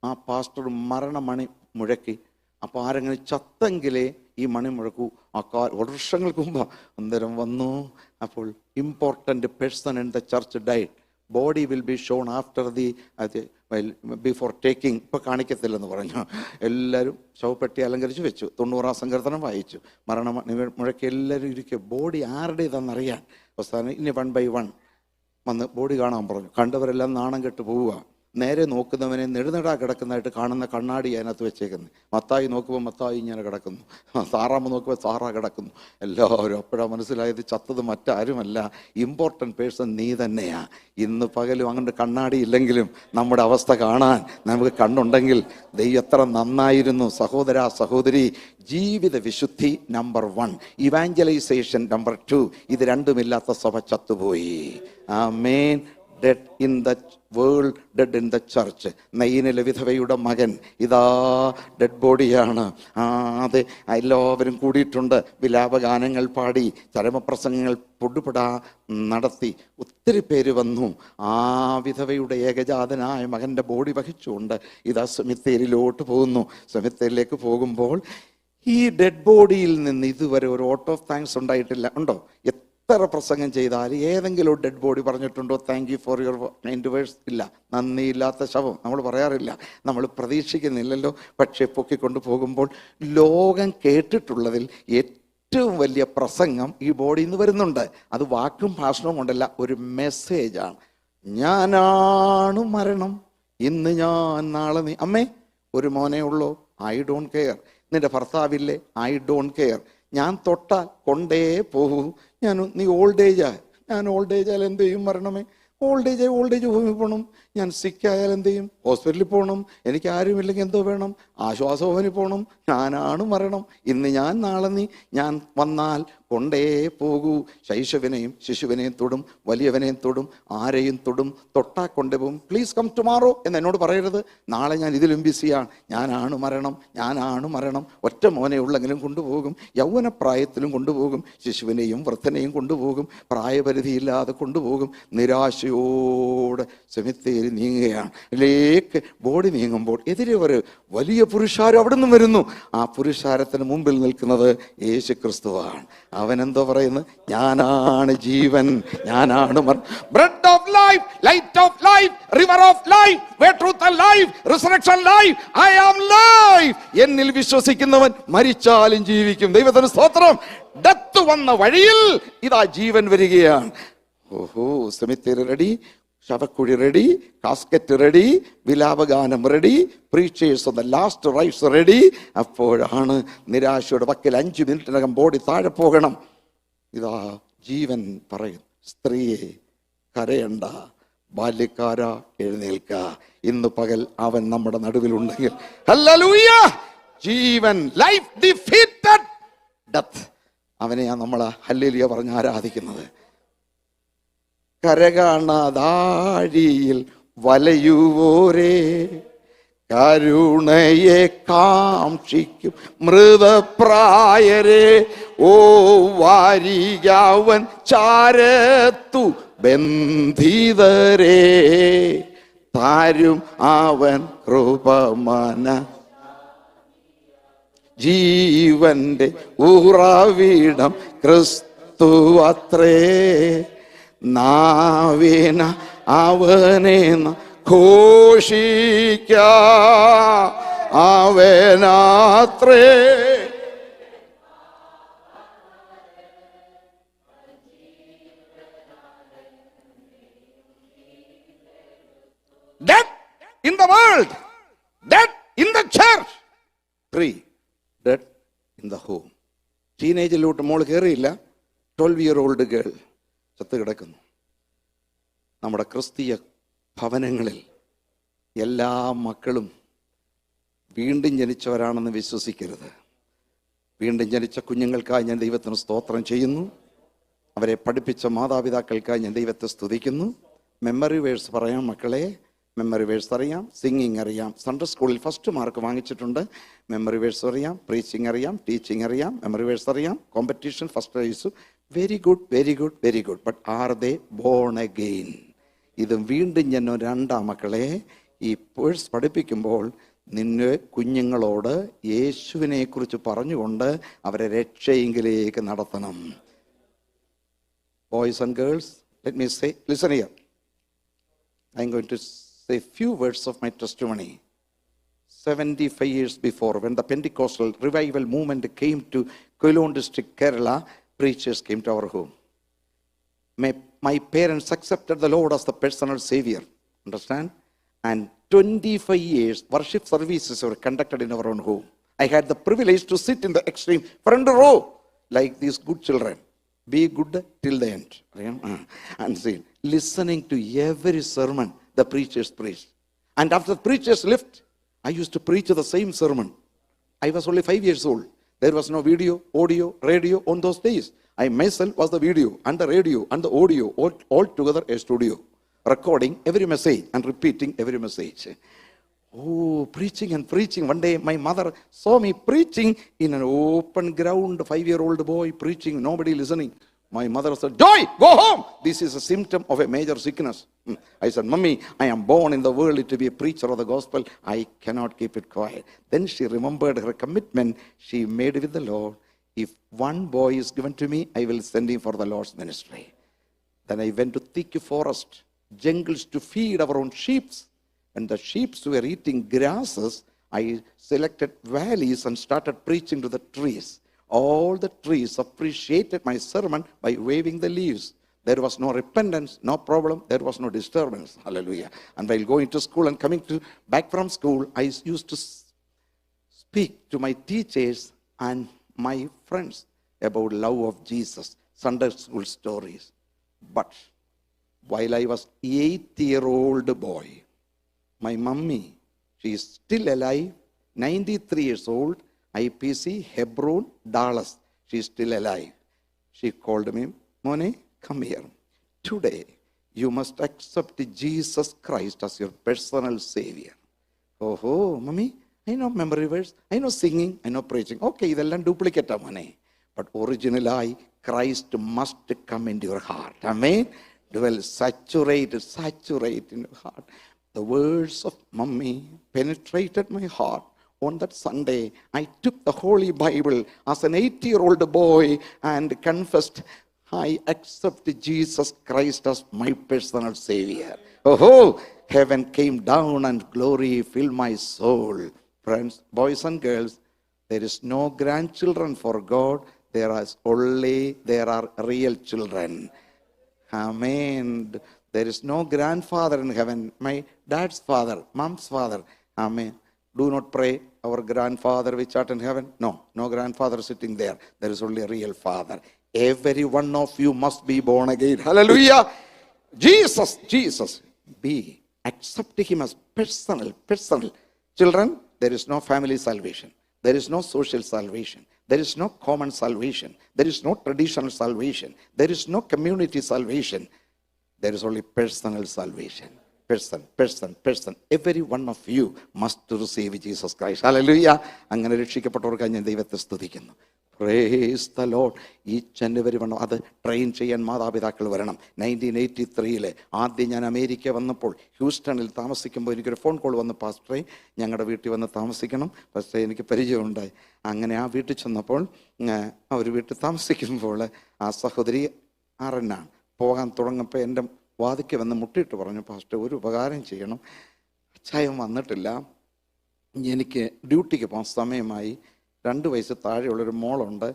ആ പാസ്റ്റർ മരണമണി മുഴക്കി. അപ്പോൾ ആരെങ്കിലും ചത്തെങ്കിലേ ഈ മണി മുഴക്കൂ. വർഷങ്ങൾക്ക് മുമ്പ് അന്നേരം വന്നു. അപ്പോൾ important person in the church died, body will be shown after before taking. ഇപ്പോൾ കാണിക്കത്തില്ലെന്ന് പറഞ്ഞു. എല്ലാവരും ശവപ്പെട്ടി അലങ്കരിച്ച് വെച്ചു. 90 സങ്കീർത്തനം വായിച്ചു. മരണമണി മുഴക്കി എല്ലാവരും ഇരിക്കുക. ബോഡി ആരുടേതാണെന്നറിയാൻ അവസാനം ഇനി 1 by 1 വന്ന് ബോഡി കാണാൻ പറഞ്ഞു. കണ്ടവരെല്ലാം നാണം കെട്ട് പോവുക. നേരെ നോക്കുന്നവനെ നെടുനടാ കിടക്കുന്നതായിട്ട് കാണുന്ന കണ്ണാടി അതിനകത്ത് വെച്ചേക്കുന്നത്. മത്തായി നോക്കുമ്പോൾ മത്തായി ഇങ്ങനെ കിടക്കുന്നു, സാറാമ്മ നോക്കുമ്പോൾ സാറാ കിടക്കുന്നു. എല്ലാവരും അപ്പോഴാണ് മനസ്സിലായത് ചത്തത് മറ്റാരുമല്ല, ഇമ്പോർട്ടൻ്റ് പേഴ്സൺ നീ തന്നെയാ. ഇന്ന് പകലും അങ്ങോട്ട് കണ്ണാടി ഇല്ലെങ്കിലും നമ്മുടെ അവസ്ഥ കാണാൻ നമുക്ക് കണ്ണുണ്ടെങ്കിൽ ദൈവം എത്ര നന്നായിരുന്നു. സഹോദര സഹോദരി, ജീവിത വിശുദ്ധി നമ്പർ 1, ഇവാഞ്ചലൈസേഷൻ നമ്പർ 2. ഇത് രണ്ടുമില്ലാത്ത സഭ ചത്തുപോയി. ആമേൻ. Dead in the world, dead in the church. നെയ്യിനിലെ വിധവയുടെ മകൻ ഇതാ ഡെഡ് ബോഡിയാണ്. അതെ, എല്ലാവരും കൂടിയിട്ടുണ്ട്, വിലാപഗാനങ്ങൾ പാടി, ചരമപ്രസംഗങ്ങൾ പൊടുപടാ നടത്തി. ഒത്തിരി പേര് വന്നു. ആ വിധവയുടെ ഏകജാതനായ മകൻ്റെ ബോഡി വഹിച്ചുകൊണ്ട് ഇതാ സെമിത്തേരിയിലോട്ട് പോകുന്നു. സെമിത്തേരിയിലേക്ക് പോകുമ്പോൾ ഈ ഡെഡ് ബോഡിയിൽ നിന്ന് ഇതുവരെ ഒരു വോട്ട് ഓഫ് താങ്ക്സ് ഉണ്ടായിട്ടില്ല. ഉണ്ടോ? എത്ര പ്രസംഗം ചെയ്താൽ ഏതെങ്കിലും ഒരു ഡെഡ് ബോഡി പറഞ്ഞിട്ടുണ്ടോ thank you for your kind words? ഇല്ല. നന്ദിയില്ലാത്ത ശവം നമ്മൾ പറയാറില്ല, നമ്മൾ പ്രതീക്ഷിക്കുന്നില്ലല്ലോ. പക്ഷേ പൊക്കിക്കൊണ്ട് പോകുമ്പോൾ ലോകം കേട്ടിട്ടുള്ളതിൽ ഏറ്റവും വലിയ പ്രസംഗം ഈ ബോഡിയിൽ നിന്ന് വരുന്നുണ്ട്. അത് വാക്കും ഭാഷണവും കൊണ്ടല്ല, ഒരു മെസ്സേജാണ്. ഞാനാണ് മരണം, ഇന്ന് ഞാൻ നാളെ നീ. അമ്മേ, ഒരു മോനേ ഉള്ളൂ, ഐ ഡോണ്ട് കെയർ. നിന്റെ ഭർത്താവില്ലേ, ഐ ഡോണ്ട് കെയർ. ഞാൻ തൊട്ടാൽ കൊണ്ടേ പോകൂ. നീ ഓൾഡ് ഏജാ, ഞാൻ ഓൾഡ് ഏജ് ആയാലും എന്ത് ചെയ്യും? മരണമേ, ഓൾഡ് ഏജ് ഹോമിൽ പോകണം. ഞാൻ സിക്കായാൽ എന്ത് ചെയ്യും? ഹോസ്പിറ്റലിൽ പോകണം. എനിക്ക് ആരുമില്ലെങ്കിൽ എന്തോ വേണം? ആശ്വാസഭവനിൽ പോകണം. ഞാനാണ് മരണം, ഇന്ന് ഞാൻ നാളെ നീ. ഞാൻ വന്നാൽ കൊണ്ടേ പോകൂ. ശൈശവനെയും ശിശുവിനെയും തൊടും, വലിയവനെയും തൊടും, ആരെയും തൊടും. തൊട്ടാ കൊണ്ടുപോകും. പ്ലീസ് കം ടുമാറോ എന്ന് എന്നോട് പറയരുത്. നാളെ ഞാൻ ഇതിലും ബിസിയാണ്. ഞാനാണ് മരണം, ഞാനാണ് മരണം. ഒറ്റ മോനെ ഉള്ളെങ്കിലും കൊണ്ടുപോകും. യൗവനപ്രായത്തിലും കൊണ്ടുപോകും. ശിശുവിനെയും വൃദ്ധനെയും കൊണ്ടുപോകും. പ്രായപരിധിയില്ലാതെ കൊണ്ടുപോകും. നിരാശയോടെ സെമിത്തേരി നീങ്ങുകയാണ്. ലേക്ക് ബോഡി നീങ്ങുമ്പോൾ എതിരെ ഒരു വലിയ പുരുഷാരം അവിടെ നിന്ന് വരുന്നു. ആ പുരുഷാരത്തിന് മുമ്പിൽ നിൽക്കുന്നത് യേശു ക്രിസ്തുവാണ്. അവൻ എന്തോ പറയുന്നു? ഞാനാണ് ജീവൻ, ഞാനാണ് bread of life, light of life, river of life, way truth and life, resurrection life, I am life. എന്നിൽ വിശ്വസിക്കുന്നവൻ മരിച്ചാലും ജീവിക്കും. ദൈവത്തിന് സ്തോത്രം. ഡെത്ത് വന്ന വഴിയിൽ ഇതാ ജീവൻ വരികയാണ്. ഓഹോ, സെമിത്തേരി റെഡി, ശവക്കുഴി റെഡി, കാസ്കറ്റ് റെഡി, വിലാപഗാനം ready, preachers on the last rites ready. അപ്പോഴാണ് നിരാശയുടെ വക്കിൽ 5 മിനിറ്റിനകം ബോഡി താഴെ പോകണം. ഇതാ ജീവൻ പറയും, സ്ത്രീയെ കരയണ്ട, ബാല്യക്കാര എഴുന്നേൽക്ക, ഇന്ന് പകൽ അവൻ നമ്മുടെ നടുവിലുണ്ടെങ്കിൽ. ഹല്ലേലൂയ! ജീവൻ, ലൈഫ് ഡിഫീറ്റഡ് ഡെത്ത്. അവനെയാ നമ്മൾ ഹല്ലേലൂയ പറഞ്ഞ് ആരാധിക്കുന്നത്. കരകാണാതാഴിയിൽ വലയുവോരേ, കരുണയെ കാക്ഷിക്കും മൃതപ്രായരെ, ഓ വാരികവൻ ചാരത്തു ബന്ധിതരേ, താരും അവൻ കൃപമന. ജീവന്റെ ഉറവിടം ക്രിസ്തു അത്രേ, നാവേന അവനെ ഘോഷിക്ക, അവനാത്രേ. Death in the world, death in the church, 3 death in the home. ടീനേജിലോട്ട് മോൾ കയറിയില്ല, 12-year-old ഗേൾ ചത്ത് കിടക്കുന്നു. നമ്മുടെ ക്രിസ്തീയ ഭവനങ്ങളിൽ എല്ലാ മക്കളും വീണ്ടും ജനിച്ചവരാണെന്ന് വിശ്വസിക്കരുത്. വീണ്ടും ജനിച്ച കുഞ്ഞുങ്ങൾക്കായി ഞാൻ ദൈവത്തിന് സ്തോത്രം ചെയ്യുന്നു. അവരെ പഠിപ്പിച്ച മാതാപിതാക്കൾക്കായി ഞാൻ ദൈവത്തെ സ്തുതിക്കുന്നു. മെമ്മറി വേഴ്സ് പറയാം മക്കളെ, മെമ്മറി വേഴ്സ് അറിയാം, സിംഗിങ് അറിയാം. സൺഡേ സ്കൂളിൽ ഫസ്റ്റ് മാർക്ക് വാങ്ങിച്ചിട്ടുണ്ട്. മെമ്മറി വേഴ്സ് അറിയാം, പ്രീച്ചിങ് അറിയാം, ടീച്ചിങ് അറിയാം, മെമ്മറി വേഴ്സ് അറിയാം, competition first prize. Very good, very good, very good. But are they born again? ഇത് വീണ്ടും ഞാൻ രണ്ടാം മക്കളെ ഈ വേഴ്സ് പഠിപ്പിക്കുമ്പോൾ നിന്നെ കുഞ്ഞുങ്ങളോട് യേശുവിനെ കുറിച്ച് പറഞ്ഞുകൊണ്ട് അവരെ രക്ഷയെങ്കിലേക്ക് നടത്തണം. Boys and girls, let me say, listen here. I am going to say a few words of my testimony. 75 years before, when the Pentecostal revival movement came to Kolon district, Kerala, preachers came to our home. My parents accepted the Lord as the personal savior. Understand? And 25 years worship services were conducted in our own home. I had the privilege to sit in the extreme front row like these good children. Be good till the end. And see, listening to every sermon the preachers preached. And after the preachers left, I used to preach the same sermon. I was only 5 years old. There was no video, audio, radio on those days. I myself was the video and the radio and the audio all together a studio. recording every message and repeating every message. Oh, preaching and preaching. One day my mother saw me preaching in an open ground, 5-year-old boy preaching, nobody listening. My mother said, "Joy, go home. This is a symptom of a major sickness." I said, "Mummy, I am born in the world to be a preacher of the gospel. I cannot keep it quiet." Then she remembered her commitment she made with the Lord. If one boy is given to me, I will send him for the Lord's ministry. Then I went to thick forest, jungles to feed our own sheep. When the sheep were eating grasses, I selected valleys and started preaching to the trees. All the trees appreciated my sermon by waving the leaves. There was no repentance, no problem, there was no disturbance. Hallelujah. And while going to school and coming back from school, I used to speak to my teachers and my friends about love of Jesus, Sunday school stories. But while I was 8-year-old boy, my mummy, she is still alive, 93 years old, IPC, Hebron, Dallas. She is still alive. She called me, "Mone, come here. Today, you must accept Jesus Christ as your personal Savior." Oh, mummy, I know memory verse, I know singing, I know preaching. Okay, ഇതെല്ലാം duplicate money. But originally, Christ must come into your heart. Amen. Dwell, saturate in your heart. The words of mummy penetrated my heart. On that Sunday, I took the Holy Bible as an 8-year-old boy and confessed, "I accept Jesus Christ as my personal Savior." Oh, heaven came down and glory filled my soul. Friends, boys and girls, there is no grandchildren for God. There are real children. Amen. There is no grandfather in heaven. My dad's father, mom's father. Amen. Do not pray, "Our grandfather which art in heaven." No grandfather sitting there. There is only a real father. Every one of you must be born again. Hallelujah. Jesus. Accept him as personal. Children, there is no family salvation. There is no social salvation. There is no common salvation. There is no traditional salvation. There is no community salvation. There is only personal salvation. Person. Every one of you must receive Jesus Christ. Hallelujah. അങ്ങനെ രക്ഷിക്കപ്പെട്ടവർക്കായി ഞാൻ ദൈവത്തെ സ്തുതിക്കുന്നു. Praise the Lord. Each and every one. അത് ട്രെയിൻ ചെയ്യാൻ മാതാപിതാക്കൾ വരണം. 1983 ആദ്യം ഞാൻ അമേരിക്ക വന്നപ്പോൾ ഹ്യൂസ്റ്റണിൽ താമസിക്കുമ്പോൾ എനിക്കൊരു ഫോൺ കോൾ വന്ന്, "പാസ്റ്ററെ, ഞങ്ങളുടെ വീട്ടിൽ വന്ന് താമസിക്കണം." പാസ്റ്ററെ, എനിക്ക് പരിചയമുണ്ടായി. അങ്ങനെ ആ വീട്ടിൽ ചെന്നപ്പോൾ, ആ ഒരു വീട്ടിൽ താമസിക്കുമ്പോൾ ആ സഹോദരി ആറന്നാണ്. പോകാൻ തുടങ്ങപ്പോൾ എൻ്റെ വാതിക്ക് വന്ന് മുട്ടിയിട്ട് പറഞ്ഞു, "പാസ്റ്റർ, ഒരു ഉപകാരം ചെയ്യണം. അച്ചായൻ വന്നിട്ടില്ല, എനിക്ക് ഡ്യൂട്ടിക്ക് പോകാൻ സമയമായി. 2 വയസ്സ് താഴെയുള്ളൊരു മോളുണ്ട്,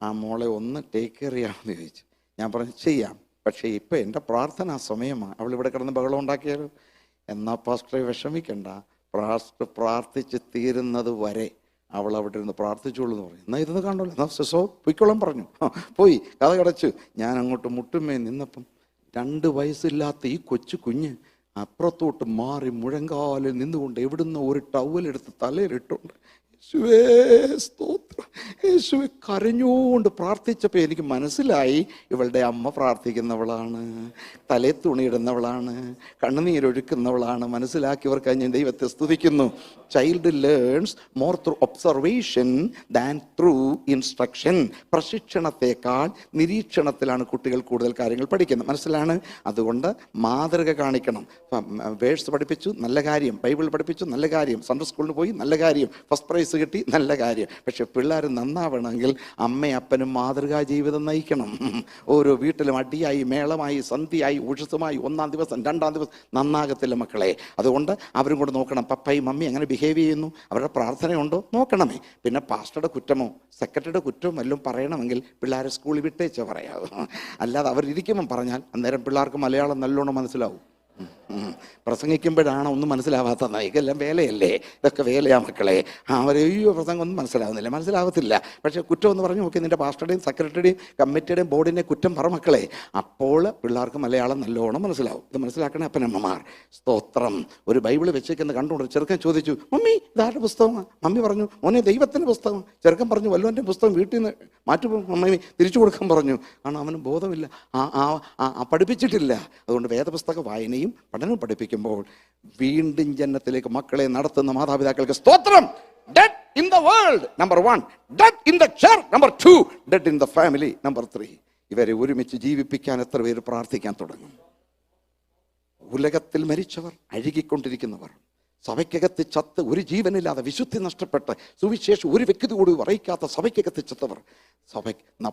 ആ മോളെ ഒന്ന് ടേക്ക് കെയർ ചെയ്യാമെന്ന് ചോദിച്ചു." ഞാൻ പറഞ്ഞു, "ചെയ്യാം, പക്ഷേ ഇപ്പം എൻ്റെ പ്രാർത്ഥനാ സമയമാണ്. അവളിവിടെ കിടന്ന് ബഹളം ഉണ്ടാക്കിയാലോ." "എന്നാൽ പാസ്റ്ററെ വിഷമിക്കണ്ട, പാസ്റ്റർ പ്രാർത്ഥിച്ച് തീരുന്നത് വരെ അവൾ അവിടെ ഇരുന്ന് പ്രാർത്ഥിച്ചോളൂ" എന്ന് പറഞ്ഞു. "എന്നാൽ ഇതൊന്ന് കണ്ടല്ലോ, എന്നാൽ സെസോ പൊയ്ക്കോളം" പറഞ്ഞു. പോയി കഥ കടച്ചു. ഞാൻ അങ്ങോട്ട് മുട്ടുമേ നിന്നപ്പം 2 വയസ്സില്ലാത്ത ഈ കൊച്ചു കുഞ്ഞ് അപ്പുറത്തോട്ട് മാറി മുഴങ്കാലിൽ നിന്നുകൊണ്ട് എവിടുന്ന് ഒരു ടവലെടുത്ത് തലയിലിട്ടുണ്ട്. യേശുവേ സ്തോത്രം, യേശുവെ കരഞ്ഞുകൊണ്ട് പ്രാർത്ഥിച്ചപ്പോൾ എനിക്ക് മനസ്സിലായി, ഇവളുടെ അമ്മ പ്രാർത്ഥിക്കുന്നവളാണ്, തലേ തുണിയിടുന്നവളാണ്, കണ്ണുനീരൊഴുക്കുന്നവളാണ്. മനസ്സിലാക്കിയവർക്കായി ഞാൻ ദൈവത്തെ സ്തുതിക്കുന്നു. Child learns more through observation than through instruction. പ്രശിക്ഷണത്തെക്കാൾ നിരീക്ഷണത്തിലാണ് കുട്ടികൾ കൂടുതൽ കാര്യങ്ങൾ പഠിക്കുന്നത്. മനസ്സിലാണ്? അതുകൊണ്ട് മാതൃക കാണിക്കണം. വേഴ്സ് പഠിപ്പിച്ചു, നല്ല കാര്യം. ബൈബിൾ പഠിപ്പിച്ചു, നല്ല കാര്യം. സൺഡേ സ്കൂളിൽ പോയി, നല്ല കാര്യം. ഫസ്റ്റ് പ്രൈസ് കിട്ടി, നല്ല കാര്യം. പക്ഷെ പിള്ളേർ നന്നാവണമെങ്കിൽ അമ്മയും അപ്പനും മാതൃകാ ജീവിതം നയിക്കണം. ഓരോ വീട്ടിലും അടിയായി, മേളമായി, സന്ധിയായി, ഉഷസുമായി 1-ാം ദിവസം 2-ാം ദിവസം നന്നാകത്തില്ല മക്കളെ. അതുകൊണ്ട് അവരും കൂടെ നോക്കണം. പപ്പയും മമ്മി അങ്ങനെ ബിഹേവ് ചെയ്യുന്നു, അവരുടെ പ്രാർത്ഥനയുണ്ടോ നോക്കണമേ. പിന്നെ പാസ്റ്ററുടെ കുറ്റമോ സെക്രട്ടറിയുടെ കുറ്റമോ വല്ലതും പറയണമെങ്കിൽ പിള്ളേരെ സ്കൂളിൽ വിട്ടേച്ചോ പറയാവൂ. അല്ലാതെ അവരിയ്ക്കുമ്പം പറഞ്ഞാൽ അന്നേരം പിള്ളേർക്ക് മലയാളം നല്ലോണം മനസ്സിലാവും. പ്രസംഗിക്കുമ്പോഴാണ് ഒന്നും മനസ്സിലാവാത്തത്. ഇതെല്ലാം വേലയല്ലേ, ഇതൊക്കെ വേലയാ മക്കളെ. അവരയ്യോ പ്രസംഗം ഒന്നും മനസ്സിലാവത്തില്ല. പക്ഷേ കുറ്റം എന്ന് പറഞ്ഞു നോക്കി, നിൻ്റെ പാസ്റ്ററുടെയും സെക്രട്ടറിയുടെയും കമ്മിറ്റിയുടെയും ബോർഡിനെ കുറ്റം പറ മക്കളെ. അപ്പോൾ പിള്ളേർക്ക് മലയാളം നല്ലോണം മനസ്സിലാവും. ഇത് മനസ്സിലാക്കണേ അപ്പനമ്മമാർ. സ്തോത്രം. ഒരു ബൈബിൾ വെച്ചേക്കെന്ന് കണ്ടുകൊണ്ട് ചെറുക്കൻ ചോദിച്ചു, മമ്മി ഇതാരുടെ പുസ്തകമാണ്? മമ്മി പറഞ്ഞു, മോനെ ദൈവത്തിൻ്റെ പുസ്തകം. ചെറുക്കൻ പറഞ്ഞു, വല്ലോൻ്റെ പുസ്തകം വീട്ടിൽ നിന്ന് മാറ്റുമ്പോൾ മമ്മി തിരിച്ചു കൊടുക്കാൻ പറഞ്ഞു. കാരണം അവന് ബോധമില്ല, പഠിപ്പിച്ചിട്ടില്ല. അതുകൊണ്ട് വേദപുസ്തക വായനയും പഠനവും പഠിപ്പിക്കുമ്പോൾ വീണ്ടും ജന്നത്തിലേക്ക് മക്കളെ നടത്തുന്ന മാതാപിതാക്കൾക്ക് സ്തോത്രം. Dead in the world, number 1. Dead in the church, number 2. Dead in the family, number 3. ഇവരെ ഒരുമിച്ച് ജീവിപ്പിക്കാൻ എത്ര പേര് പ്രാർത്ഥിക്കാൻ തുടങ്ങും? ഉലകത്തിൽ മരിച്ചവർ, അഴുകിക്കൊണ്ടിരിക്കുന്നവർ, സഭയ്ക്കകത്ത് ചത്ത് ഒരു ജീവനില്ലാതെ വിശുദ്ധി നഷ്ടപ്പെട്ട് സുവിശേഷം ഒരു വ്യക്തി കൂടി അറിയിക്കാത്ത സഭയ്ക്കകത്ത് ചത്തവർ,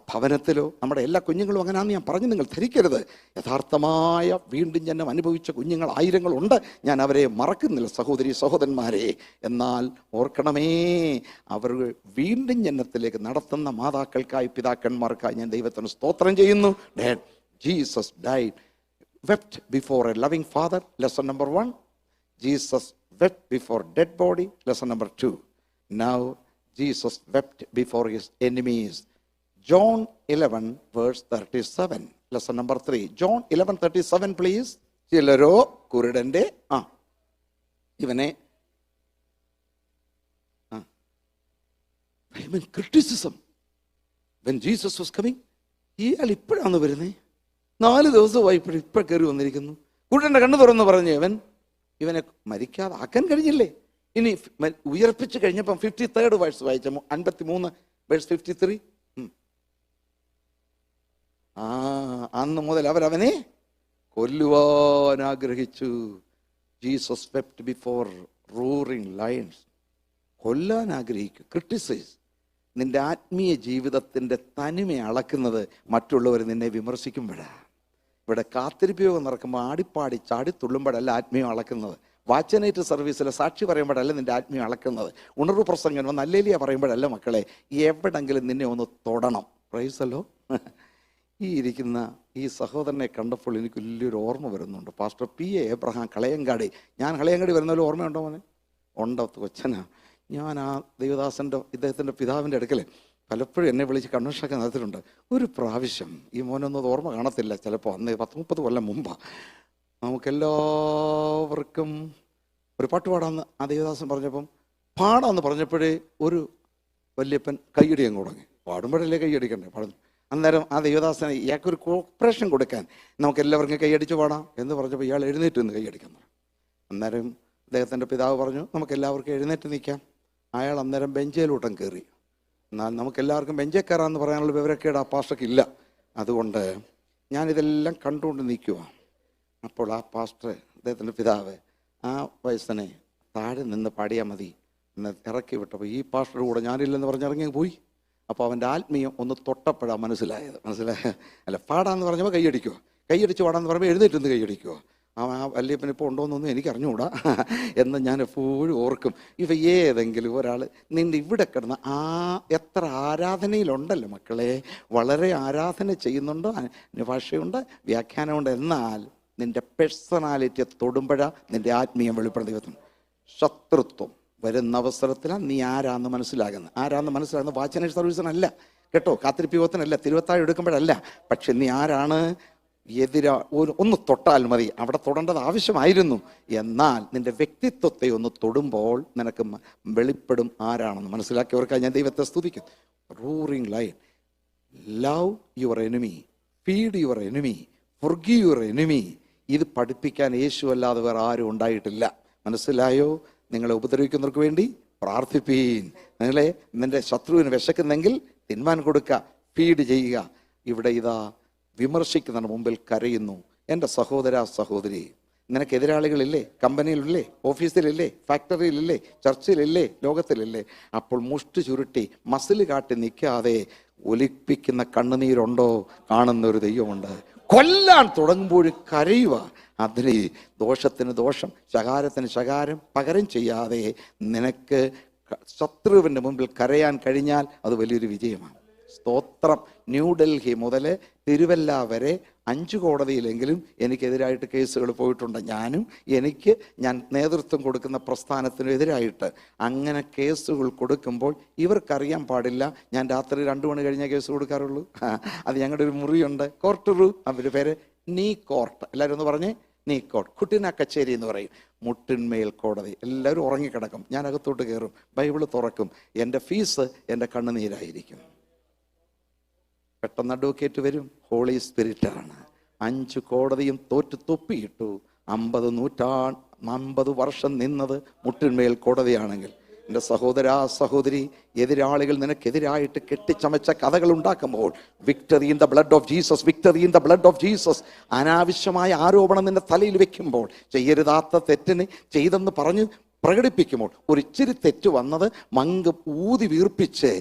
ഭവനത്തിലോ നമ്മുടെ എല്ലാ കുഞ്ഞുങ്ങളും അങ്ങനെയാണെന്ന് ഞാൻ പറഞ്ഞു നിങ്ങൾ ധരിക്കരുത്. യഥാർത്ഥമായ വീണ്ടും ജന്മം അനുഭവിച്ച കുഞ്ഞുങ്ങൾ ആയിരങ്ങളുണ്ട്. ഞാൻ അവരെ മറക്കുന്നില്ല സഹോദരി സഹോദരന്മാരെ. എന്നാൽ ഓർക്കണമേ, അവർ വീണ്ടും ജന്മത്തിലേക്ക് നടത്തുന്ന മാതാക്കൾക്കായി പിതാക്കന്മാർക്കായി ഞാൻ ദൈവത്തിന് സ്തോത്രം ചെയ്യുന്നു. Jesus died, wept before a loving father, lesson number 1. Jesus wept before dead body, lesson number 2. Now Jesus wept before his enemies. John 11 verse 37, lesson number 3. John 11:37 please. ചിലരോ കുരുടന്റെ ഇവനെ criticism when Jesus was coming. ഇയാൾ ഇപ്പോഴാണ് വരുന്നേ, 4 ദിവസമായി ഇപ്പൊ കയറി വന്നിരിക്കുന്നു. കുരുടന്റെ കണ്ണു തുറന്ന് പറഞ്ഞു, ഇവനെ മരിക്കാതെ ആക്കാൻ കഴിഞ്ഞില്ലേ? ഇനി ഉയർപ്പിച്ചു കഴിഞ്ഞപ്പം 53rd വേഴ്സ് വായിച്ച 53 വേഴ്സ് 53. അന്ന് മുതൽ അവരവനെ കൊല്ലുവാൻ ആഗ്രഹിച്ചു. Jesus wept before roaring lions. കൊല്ലാൻ ആഗ്രഹിക്കും. ക്രിട്ടിസൈസ്. നിന്റെ ആത്മീയ ജീവിതത്തിൻ്റെ തനിമ അളക്കുന്നത് മറ്റുള്ളവർ നിന്നെ വിമർശിക്കുമ്പോഴാണ്. ഇവിടെ കാത്തിരിപ്പ് യോഗം നടക്കുമ്പോൾ ആടിപ്പാടി ചാടിത്തുള്ളുമ്പോഴല്ല ആത്മീയം അളക്കുന്നത്. വാച്ചനേറ്റ് സർവീസിൽ സാക്ഷി പറയുമ്പോഴല്ല നിന്റെ ആത്മീയം അളക്കുന്നത്. ഉണർവ് പ്രസംഗം വന്ന് അല്ലേലിയ പറയുമ്പോഴല്ല മക്കളെ. എവിടെങ്കിലും നിന്നെ ഒന്ന് തൊടണം. പ്രൈസല്ലോ. ഈ ഇരിക്കുന്ന ഈ സഹോദരനെ കണ്ടപ്പോൾ എനിക്ക് വലിയൊരു ഓർമ്മ വരുന്നുണ്ട്. Pastor P.A. എബ്രഹാം കളയങ്കാടി. ഞാൻ കളയങ്കാടി വരുന്നതിൽ ഓർമ്മയുണ്ടോ മോനെ? ഉണ്ടോ കൊച്ചനാ. ഞാൻ ആ ദേവദാസൻ്റെ ഇദ്ദേഹത്തിൻ്റെ പിതാവിൻ്റെ അടുക്കൽ പലപ്പോഴും എന്നെ വിളിച്ച് കൺവെൻഷനൊക്കെ നടത്തിയിട്ടുണ്ട്. ഒരു പ്രാവശ്യം ഈ മോനൊന്നും ഓർമ്മ കാണത്തില്ല, ചിലപ്പോൾ അന്ന് 10-30 കൊല്ലം മുമ്പാണ്. നമുക്കെല്ലാവർക്കും ഒരു പാട്ട് പാടാമെന്ന് ആ ദേവദാസൻ പറഞ്ഞപ്പം പാടാമെന്ന് പറഞ്ഞപ്പോഴേ ഒരു വല്യപ്പൻ കൈയടി അങ്ങ് തുടങ്ങി. പാടുമ്പോഴല്ലേ കൈയടിക്കണ്ടേ? പാടുന്നു. അന്നേരം ആ ദേവദാസനെ ഇയാൾക്കൊരു കോപ്പറേഷൻ കൊടുക്കാൻ നമുക്ക് എല്ലാവർക്കും കൈയടിച്ച് പാടാം എന്ന് പറഞ്ഞപ്പോൾ ഇയാൾ എഴുന്നേറ്റ് നിന്ന് കൈയടിക്കാൻ പറഞ്ഞു. അന്നേരം അദ്ദേഹത്തിൻ്റെ പിതാവ് പറഞ്ഞു, നമുക്ക് എല്ലാവർക്കും എഴുന്നേറ്റ് നിൽക്കാം. അയാൾ അന്നേരം ബെഞ്ചിലോട്ടം കയറി. എന്നാൽ നമുക്കെല്ലാവർക്കും ബെഞ്ചിൽ കയറാമെന്ന് പറയാനുള്ള വിവരക്കേട് ആ പാസ്റ്റർക്ക് ഇല്ല. അതുകൊണ്ട് ഞാനിതെല്ലാം കണ്ടുകൊണ്ട് നിൽക്കുക. അപ്പോൾ ആ പാസ്റ്റർ, അദ്ദേഹത്തിൻ്റെ പിതാവ്, ആ വയസ്സനെ താഴെ നിന്ന് പാടിയാൽ മതി എന്ന് ഇറക്കി വിട്ടപ്പോൾ ഈ പാസ്റ്ററുടെ കൂടെ ഞാനില്ലെന്ന് പറഞ്ഞ് ഇറങ്ങി പോയി. അപ്പോൾ അവൻ്റെ ആത്മീയം ഒന്ന് തൊട്ടപ്പോഴാണ് മനസ്സിലായത്. അല്ല, പാടാന്ന് പറഞ്ഞപ്പോൾ കൈയടിക്കുമോ? കൈയടിച്ച് പാടാന്ന് പറയുമ്പോൾ എഴുന്നേറ്റ് കൈയടിക്കുമോ? ആ വല്യപ്പൻ ഇപ്പോൾ ഉണ്ടോയെന്നൊന്നും എനിക്ക് അറിഞ്ഞുകൂടാ എന്ന് ഞാൻ എപ്പോഴും ഓർക്കും. ഇവ ഏതെങ്കിലും ഒരാൾ നിൻ്റെ ഇവിടെ കിടന്ന് എത്ര ആരാധനയിലുണ്ടല്ലോ മക്കളെ, വളരെ ആരാധന ചെയ്യുന്നുണ്ട്, ഭാഷയുണ്ട്, വ്യാഖ്യാനമുണ്ട്. എന്നാൽ നിൻ്റെ പേഴ്സണാലിറ്റിയെ തൊടുമ്പോഴാണ് നിൻ്റെ ആത്മീയം വെളിപ്പെടുത്തി. ശത്രുത്വം വരുന്ന അവസരത്തിലാണ് നീ ആരാന്ന് മനസ്സിലാകുന്നത്. വാച്ചനേറ്റ് സർവീസിനല്ല കേട്ടോ, കാത്തിരിപ്പ് യോഗത്തിനല്ല, തിരുവത്താഴം എടുക്കുമ്പോഴല്ല. പക്ഷെ നീ ആരാണ്? ഒന്ന് തൊട്ടാൽ മതി. അവിടെ തൊടേണ്ടത് ആവശ്യമായിരുന്നു. എന്നാൽ നിന്റെ വ്യക്തിത്വത്തെ ഒന്ന് തൊടുമ്പോൾ നിനക്ക് വെളിപ്പെടും ആരാണെന്ന്. മനസ്സിലാക്കിയവർക്കായി ഞാൻ ദൈവത്തെ സ്തുതിക്കും. Roaring lion. Love your enemy, feed your enemy, forgive your enemy. ഇത് പഠിപ്പിക്കാൻ യേശു അല്ലാതെ വേറെ ആരും ഉണ്ടായിട്ടില്ല. മനസ്സിലായോ? നിങ്ങളെ ഉപദ്രവിക്കുന്നവർക്ക് വേണ്ടി പ്രാർത്ഥിപ്പീൻ. നിന്റെ ശത്രുവിന് വിശക്കുന്നെങ്കിൽ തിന്മാൻ കൊടുക്കുക, ഫീഡ് ചെയ്യുക. ഇവിടെ ഇതാ വിമർശിക്കുന്നതിന് മുമ്പിൽ കരയുന്നു. എൻ്റെ സഹോദര സഹോദരി, നിനക്ക് എതിരാളികളില്ലേ? കമ്പനിയിലില്ലേ? ഓഫീസിലില്ലേ? ഫാക്ടറിയിലില്ലേ? ചർച്ചിലില്ലേ? ലോകത്തിലില്ലേ? അപ്പോൾ മുഷ്ടി ചുരുട്ടി മസിൽ കാട്ടി നിൽക്കാതെ ഒലിപ്പിക്കുന്ന കണ്ണുനീരുണ്ടോ? കാണുന്ന ഒരു ദൈവമുണ്ട്. കൊല്ലാൻ തുടങ്ങുമ്പോൾ കരയുക. അതിന് ദോഷത്തിന് ദോഷം, ശകാരത്തിന് ശകാരം പകരം ചെയ്യാതെ നിനക്ക് ശത്രുവിൻ്റെ മുമ്പിൽ കരയാൻ കഴിഞ്ഞാൽ അത് വലിയൊരു വിജയമാണ്. സ്തോത്രം. ന്യൂഡൽഹി മുതൽ തിരുവല്ല വരെ 5 കോടതിയിലെങ്കിലും എനിക്കെതിരായിട്ട് കേസുകൾ പോയിട്ടുണ്ട്. ഞാൻ നേതൃത്വം കൊടുക്കുന്ന പ്രസ്ഥാനത്തിനെതിരായിട്ട് അങ്ങനെ കേസുകൾ കൊടുക്കുമ്പോൾ ഇവർക്കറിയാൻ പാടില്ല ഞാൻ രാത്രി 2 മണി കഴിഞ്ഞാൽ കേസ് കൊടുക്കാറുള്ളൂ. അത് ഞങ്ങളുടെ ഒരു മുറിയുണ്ട്, കോർട്ട് റൂം. അവരുടെ പേര് നീ കോർട്ട്. എല്ലാവരും ഒന്ന് പറഞ്ഞേ, നീ കോർട്ട്. കുട്ടിന കച്ചേരി എന്ന് പറയും. മുട്ടിന്മേൽ കോടതി. എല്ലാവരും ഉറങ്ങിക്കിടക്കും. ഞാൻ അകത്തോട്ട് കയറും, ബൈബിള് തുറക്കും. എൻ്റെ ഫീസ് എൻ്റെ കണ്ണുനീരായിരിക്കും. പെട്ടെന്ന് അഡ്വക്കേറ്റ് വരും, ഹോളി സ്പിരിറ്റാണ്. 5 കോടതിയും തോറ്റ് തൊപ്പിയിട്ടു. 50 വർഷം നിന്നത് മുട്ടിന്മേൽ കോടതിയാണെങ്കിൽ, എൻ്റെ സഹോദരാ സഹോദരി, എതിരാളികൾ നിനക്കെതിരായിട്ട് കെട്ടിച്ചമച്ച കഥകൾ ഉണ്ടാക്കുമ്പോൾ, victory in the blood of Jesus, victory in the blood of Jesus, അനാവശ്യമായ ആരോപണം നിന്റെ തലയിൽ വെക്കുമ്പോൾ, ചെയ്യരുതാത്ത തെറ്റിന് ചെയ്തെന്ന് പറഞ്ഞ് പ്രകടിപ്പിക്കുമ്പോൾ, ഒരിച്ചിരി തെറ്റ് വന്നത് മങ്ക് ഊതി വീർപ്പിച്ച്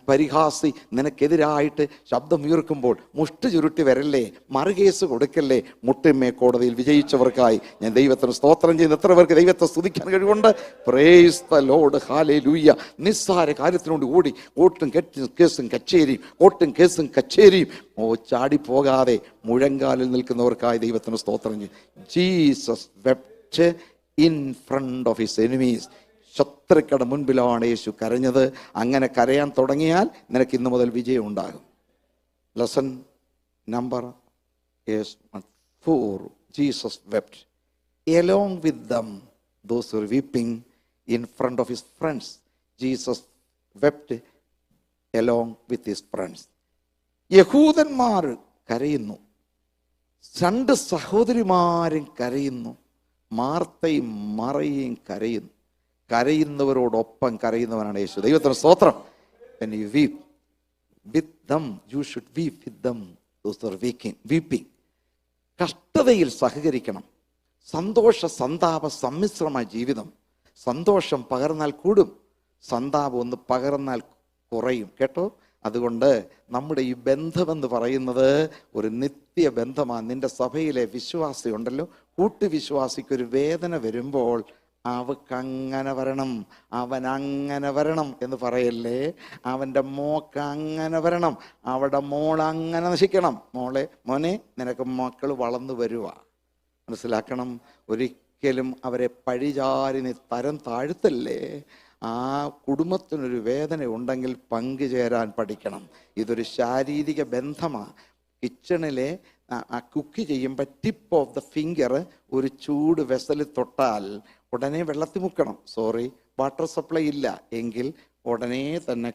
പരിഹാസി നിനക്കെതിരായിട്ട് ശബ്ദമുയർക്കുമ്പോൾ മുഷ്ടി ചുരുട്ടി വരല്ലേ, മറുകേസ് കൊടുക്കല്ലേ. മുട്ടിന്മേ കോടതിയിൽ വിജയിച്ചവർക്കായി ഞാൻ ദൈവത്തിന് സ്തോത്രം ചെയ്യുന്ന എത്ര പേർക്ക് ദൈവത്തെ സ്തുതിക്കാൻ കഴിവുണ്ട്? Price the Lord, hallelujah. നിസ്സാര കാര്യത്തിനോട് ഓടി കോട്ടും കേസും കച്ചേരിയും ചാടിപ്പോകാതെ മുഴങ്കാലിൽ നിൽക്കുന്നവർക്കായി ദൈവത്തിന് സ്തോത്രം ചെയ്യും. Jesus wept in front of his enemies. ശത്രുക്കളുടെ മുൻപിലാണ് യേശു കരഞ്ഞത്. അങ്ങനെ കരയാൻ തുടങ്ങിയാൽ നിനക്ക് ഇന്നു മുതൽ വിജയം ഉണ്ടാകും. Lesson number 4. Jesus wept along with them those who were weeping in front of his friends. Jesus wept along with his friends. യഹൂദന്മാർ കരയുന്നു, 2 സഹോദരിമാരും കരയുന്നു, മാർത്തയും മറിയയും കരയുന്നു. കരയുന്നവരോടൊപ്പം കരയുന്നവനാണ് യേശു. ദൈവത്തിന് സ്തോത്രം. When you weep with them, you should weep with them those who are weeping. കഷ്ടതയിൽ സഹകരിക്കണം. സന്താപ സമ്മിശ്രമായ ജീവിതം. സന്തോഷം പകർന്നാൽ കൂടും, സന്താപം ഒന്ന് പകർന്നാൽ കുറയും. കേട്ടോ? അതുകൊണ്ട് നമ്മുടെ ഈ ബന്ധമെന്ന് പറയുന്നത് ഒരു നിത്യ ബന്ധമാണ്. നിന്റെ സഭയിലെ വിശ്വാസി ഉണ്ടല്ലോ, കൂട്ടുവിശ്വാസിക്കൊരു വേദന വരുമ്പോൾ അവക്കങ്ങനെ വരണം, അവനങ്ങനെ വരണം എന്ന് പറയല്ലേ. അവൻ്റെ മോക്ക് അങ്ങനെ വരണം, അവിടെ മോൾ അങ്ങനെ നശിക്കണം. മോനെ നിനക്ക് മക്കൾ വളർന്നു വരുക. മനസ്സിലാക്കണം. ഒരിക്കലും അവരെ പഴിചാരി നീ തരം താഴ്ത്തല്ലേ. ആ കുടുംബത്തിനൊരു വേദന ഉണ്ടെങ്കിൽ പങ്കുചേരാൻ പഠിക്കണം. ഇതൊരു ശാരീരിക ബന്ധമാണ്. കിച്ചണിലെ കുക്ക് ചെയ്യുമ്പോൾ ടിപ്പ് ഓഫ് ദ ഫിംഗർ ഒരു ചൂട് വെസലിൽ തൊട്ടാൽ ഉടനെ വെള്ളത്തിൽ മുക്കണം. വാട്ടർ സപ്ലൈ ഇല്ല എങ്കിൽ ഉടനെ തന്നെ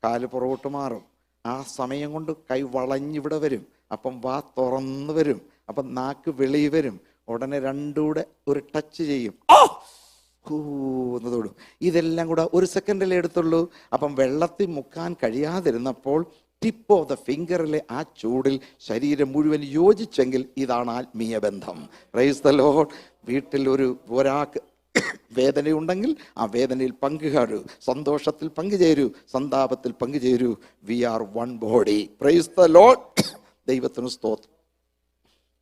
കാല് പുറകോട്ട് മാറും. ആ സമയം കൊണ്ട് കൈ വളഞ്ഞിവിടെ വരും, അപ്പം വാ തുറന്ന് വരും, അപ്പം നാക്ക് വെളി വരും. ഉടനെ രണ്ടൂടെ ഒരു ടച്ച് ചെയ്യും, എന്നതോടും. ഇതെല്ലാം കൂടെ 1 സെക്കൻഡിലേ എടുത്തുള്ളൂ. അപ്പം വെള്ളത്തിൽ മുക്കാൻ കഴിയാതിരുന്നപ്പോൾ ടിപ്പ് ഓഫ് ദ ഫിംഗറിലെ ആ ചൂടിൽ ശരീരം മുഴുവൻ യോജിച്ചെങ്കിൽ ഇതാണ് ആത്മീയ ബന്ധം. Praise the Lord. വീട്ടിൽ ഒരാൾക്ക് വേദനയുണ്ടെങ്കിൽ ആ വേദനയിൽ പങ്കുകാരൂ, സന്തോഷത്തിൽ പങ്കുചേരൂ, സന്താപത്തിൽ പങ്കുചേരൂ. We are one body. Praise the Lord. ദൈവത്തിന് സ്തോത്രം.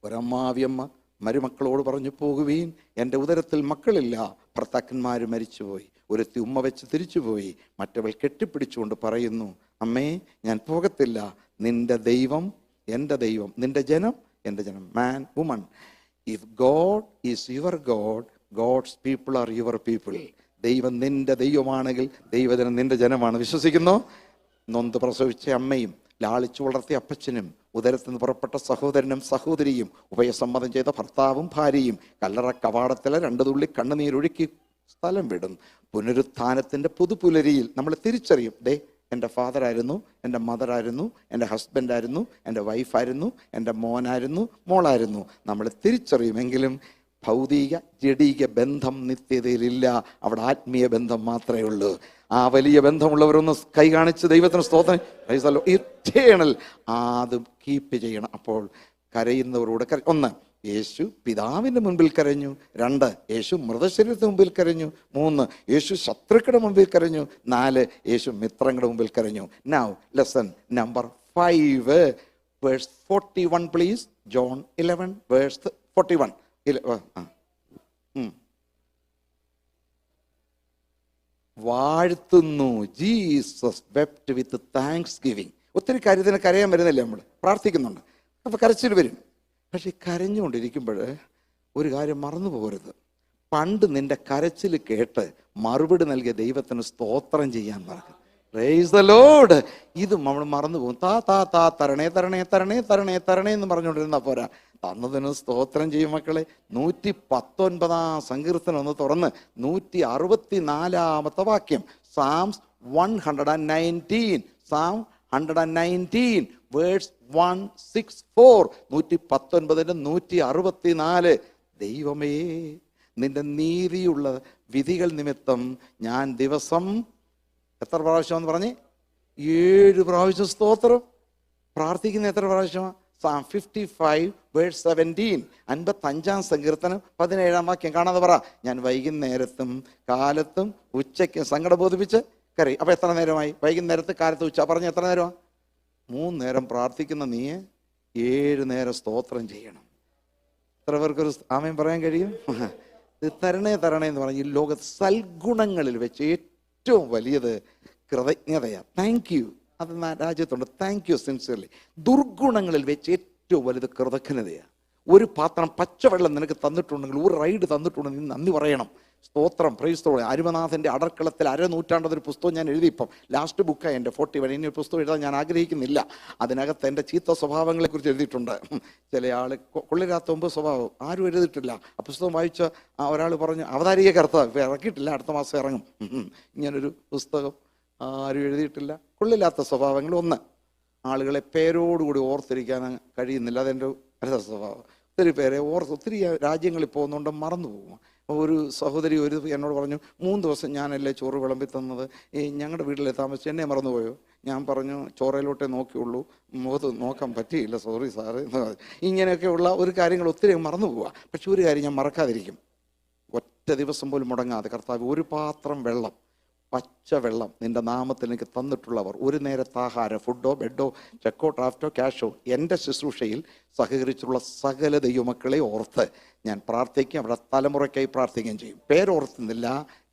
ഒരമ്മാവിയമ്മ മരുമക്കളോട് പറഞ്ഞു, പോകുവീൻ, എൻ്റെ ഉദരത്തിൽ മക്കളില്ല, ഭർത്താക്കന്മാർ മരിച്ചുപോയി. ഒരുത്തി ഉമ്മ വെച്ച് തിരിച്ചുപോയി. മറ്റവൾ കെട്ടിപ്പിടിച്ചുകൊണ്ട് പറയുന്നു, അമ്മേ ഞാൻ പോകത്തില്ല, നിന്റെ ദൈവം എൻ്റെ ദൈവം, നിന്റെ ജനം എൻ്റെ ജനം. Man, woman, if God is your God, God's people are your people. ദൈവം നിന്റെ ദൈവമാണെങ്കിൽ ദൈവജനം നിന്റെ ജനമാണ്. വിശ്വസിക്കുന്നോ? നൊന്ത് പ്രസവിച്ച അമ്മയും ലാളിച്ചു വളർത്തിയ അപ്പച്ചനും ഉദരത്തിൽ നിന്ന് പുറപ്പെട്ട സഹോദരനും സഹോദരിയും ഉഭയസമ്മതം ചെയ്ത ഭർത്താവും ഭാര്യയും കല്ലറ കവാടത്തിലെ 2 തുള്ളി കണ്ണുനീരൊഴുക്കി സ്ഥലം വിടും. പുനരുത്ഥാനത്തിൻ്റെ പുതുപുലരിയിൽ നമ്മൾ തിരിച്ചറിയും, എൻ്റെ ഫാദറായിരുന്നു, എൻ്റെ മദറായിരുന്നു, എൻ്റെ ഹസ്ബൻഡായിരുന്നു, എൻ്റെ വൈഫായിരുന്നു, എൻ്റെ മോനായിരുന്നു, മോളായിരുന്നു. നമ്മൾ തിരിച്ചറിയുമെങ്കിലും ഭൗതിക ജഡീക ബന്ധം നിത്യതയിലില്ല. അവിടെ ആത്മീയ ബന്ധം മാത്രമേ ഉള്ളൂ. ആ വലിയ ബന്ധമുള്ളവരൊന്ന് കൈ കാണിച്ച് ദൈവത്തിന് സ്തോത്രം. ഇറ്റേണൽ അത് കീപ്പ് ചെയ്യണം. അപ്പോൾ കരയുന്നവരോട് 1, യേശു പിതാവിൻ്റെ മുൻപിൽ കരഞ്ഞു. 2, യേശു മൃതശരീരത്തിന് മുമ്പിൽ കരഞ്ഞു. 3, യേശു ശത്രുക്കളുടെ മുമ്പിൽ കരഞ്ഞു. 4, യേശു മിത്രങ്ങളുടെ മുമ്പിൽ കരഞ്ഞു. Now lesson number 5 verse 41 please. John 11 verse 41. വാഴ്ത്തുന്നു. Jesus wept with thanksgiving. ഒത്തിരി കാര്യത്തിന് കരയാൻ വരുന്നില്ല, നമ്മൾ പ്രാർത്ഥിക്കുന്നുണ്ട്, അപ്പോൾ കരച്ചിൽ വരും. പക്ഷെ കരഞ്ഞുകൊണ്ടിരിക്കുമ്പോൾ ഒരു കാര്യം മറന്നു പോകരുത്. പണ്ട് നിന്റെ കരച്ചിൽ കേട്ട് മറുപടി നൽകിയ ദൈവത്തിന് സ്തോത്രം ചെയ്യാൻ പറഞ്ഞു. Price the Lord. ഇത് നമ്മൾ മറന്നു പോകും. താ തരണേ തരണേ തരണേ തരണേ തരണേ എന്ന് പറഞ്ഞുകൊണ്ടിരുന്ന പോരാ, തന്നതിന് സ്തോത്രം ചെയ്യും മക്കളെ. 119 സങ്കീർത്തനം ഒന്ന് തുറന്ന് 164 വാക്യം, Psalms 119, Psalm 119 വേഴ്സ് 164, 119 164. ദൈവമേ, നിന്റെ നീതിയുള്ള വിധികൾ നിമിത്തം ഞാൻ ദിവസം എത്ര പ്രാവശ്യം എന്ന് പറഞ്ഞ് 7 പ്രാവശ്യം സ്തോത്രം. പ്രാർത്ഥിക്കുന്ന എത്ര പ്രാവശ്യമാണ്? Psalm 55 വേഴ്സ് 17, 55 സങ്കീർത്തനം 17 വാക്യം കാണാതെ പറ, ഞാൻ വൈകുന്നേരത്തും കാലത്തും ഉച്ചയ്ക്കും സങ്കടം ബോധിപ്പിച്ച് കരയും. അപ്പൊ എത്ര നേരമായി? വൈകുന്നേരത്ത്, കാലത്ത്, ഉച്ച പറഞ്ഞ എത്ര നേരമാണ്? 3 നേരം പ്രാർത്ഥിക്കുന്ന നീ 7 നേരം സ്തോത്രം ചെയ്യണം. എത്ര പേർക്കൊരു ആമേൻ പറയാൻ കഴിയും? ഇത് തരണേ തരണേ എന്ന് പറഞ്ഞ് ഈ ലോകത്ത് സൽഗുണങ്ങളിൽ വെച്ച് ഏറ്റവും വലിയത് കൃതജ്ഞതയാണ്. Thank you. അത് രാജ്യത്തുണ്ട്. Thank you sincerely. ദുർഗുണങ്ങളിൽ വെച്ച് ഏറ്റവും വലുത് കൃതജ്ഞതയാണ്. ഒരു പാത്രം പച്ചവെള്ളം നിനക്ക് തന്നിട്ടുണ്ടെങ്കിൽ, ഒരു റൈഡ് തന്നിട്ടുണ്ടെങ്കിൽ നീ നന്ദി പറയണം. സ്തോത്രം. Praise the Lord. അരുമനാഥൻ്റെ അടർക്കളത്തിൽ 1/2 നൂറ്റാണ്ടതൊരു പുസ്തകം ഞാൻ എഴുതി. ഇപ്പം ലാസ്റ്റ് ബുക്കാണ് എൻ്റെ 41. ഇനി ഒരു പുസ്തകം എഴുതാൻ ഞാൻ ആഗ്രഹിക്കുന്നില്ല. അതിനകത്ത് എൻ്റെ ചീത്ത സ്വഭാവങ്ങളെക്കുറിച്ച് എഴുതിയിട്ടുണ്ട്. ചില ആൾ കൊള്ളിരാത്ത 9 സ്വഭാവം ആരും എഴുതിയിട്ടില്ല. ആ പുസ്തകം വായിച്ച ഒരാൾ പറഞ്ഞു, അവതാരിക കർത്താവ് ഇപ്പം ഇറക്കിയിട്ടില്ല, അടുത്ത മാസം ഇറങ്ങും. ഇങ്ങനൊരു പുസ്തകം ആരും എഴുതിയിട്ടില്ല. കൊള്ളില്ലാത്ത സ്വഭാവങ്ങൾ. 1, ആളുകളെ പേരോടുകൂടി ഓർത്തിരിക്കാൻ കഴിയുന്നില്ല. അതെൻ്റെ അടുത്ത സ്വഭാവം. ഒത്തിരി പേരെ ഒത്തിരി രാജ്യങ്ങളിൽ പോകുന്നുണ്ട്, മറന്നു പോകും. ഒരു സഹോദരി എന്നോട് പറഞ്ഞു, 3 ദിവസം ഞാനല്ലേ ചോറ് വിളമ്പി തന്നത്, ഞങ്ങളുടെ വീട്ടിലെ താമസിച്ച് എന്നെ മറന്നുപോയോ? ഞാൻ പറഞ്ഞു, ചോറയിലോട്ടേ നോക്കിയുള്ളൂ, മുഖത്ത് നോക്കാൻ പറ്റിയില്ല, സോറി സാറ്. ഇങ്ങനെയൊക്കെയുള്ള ഒരു കാര്യങ്ങൾ ഒത്തിരി മറന്നു പോവുക. പക്ഷെ ഒരു കാര്യം ഞാൻ മറക്കാതിരിക്കും. ഒറ്റ ദിവസം പോലും മുടങ്ങാതെ, കർത്താവ്, ഒരു പാത്രം വെള്ളം, പച്ചവെള്ളം നിന്റെ നാമത്തിൽ എനിക്ക് തന്നിട്ടുള്ളവർ, ഒരു നേരത്തെ ആഹാരം, ഫുഡോ ബെഡോ ചെക്കോ ഡ്രാഫ്റ്റോ ക്യാഷോ, എൻ്റെ ശുശ്രൂഷയിൽ സഹകരിച്ചുള്ള സകല ദൈവമക്കളെ ഓർത്ത് ഞാൻ പ്രാർത്ഥിക്കും. അവരുടെ തലമുറയ്ക്കായി പ്രാർത്ഥിക്കുകയും ചെയ്യും. പേരോർത്തുന്നില്ല,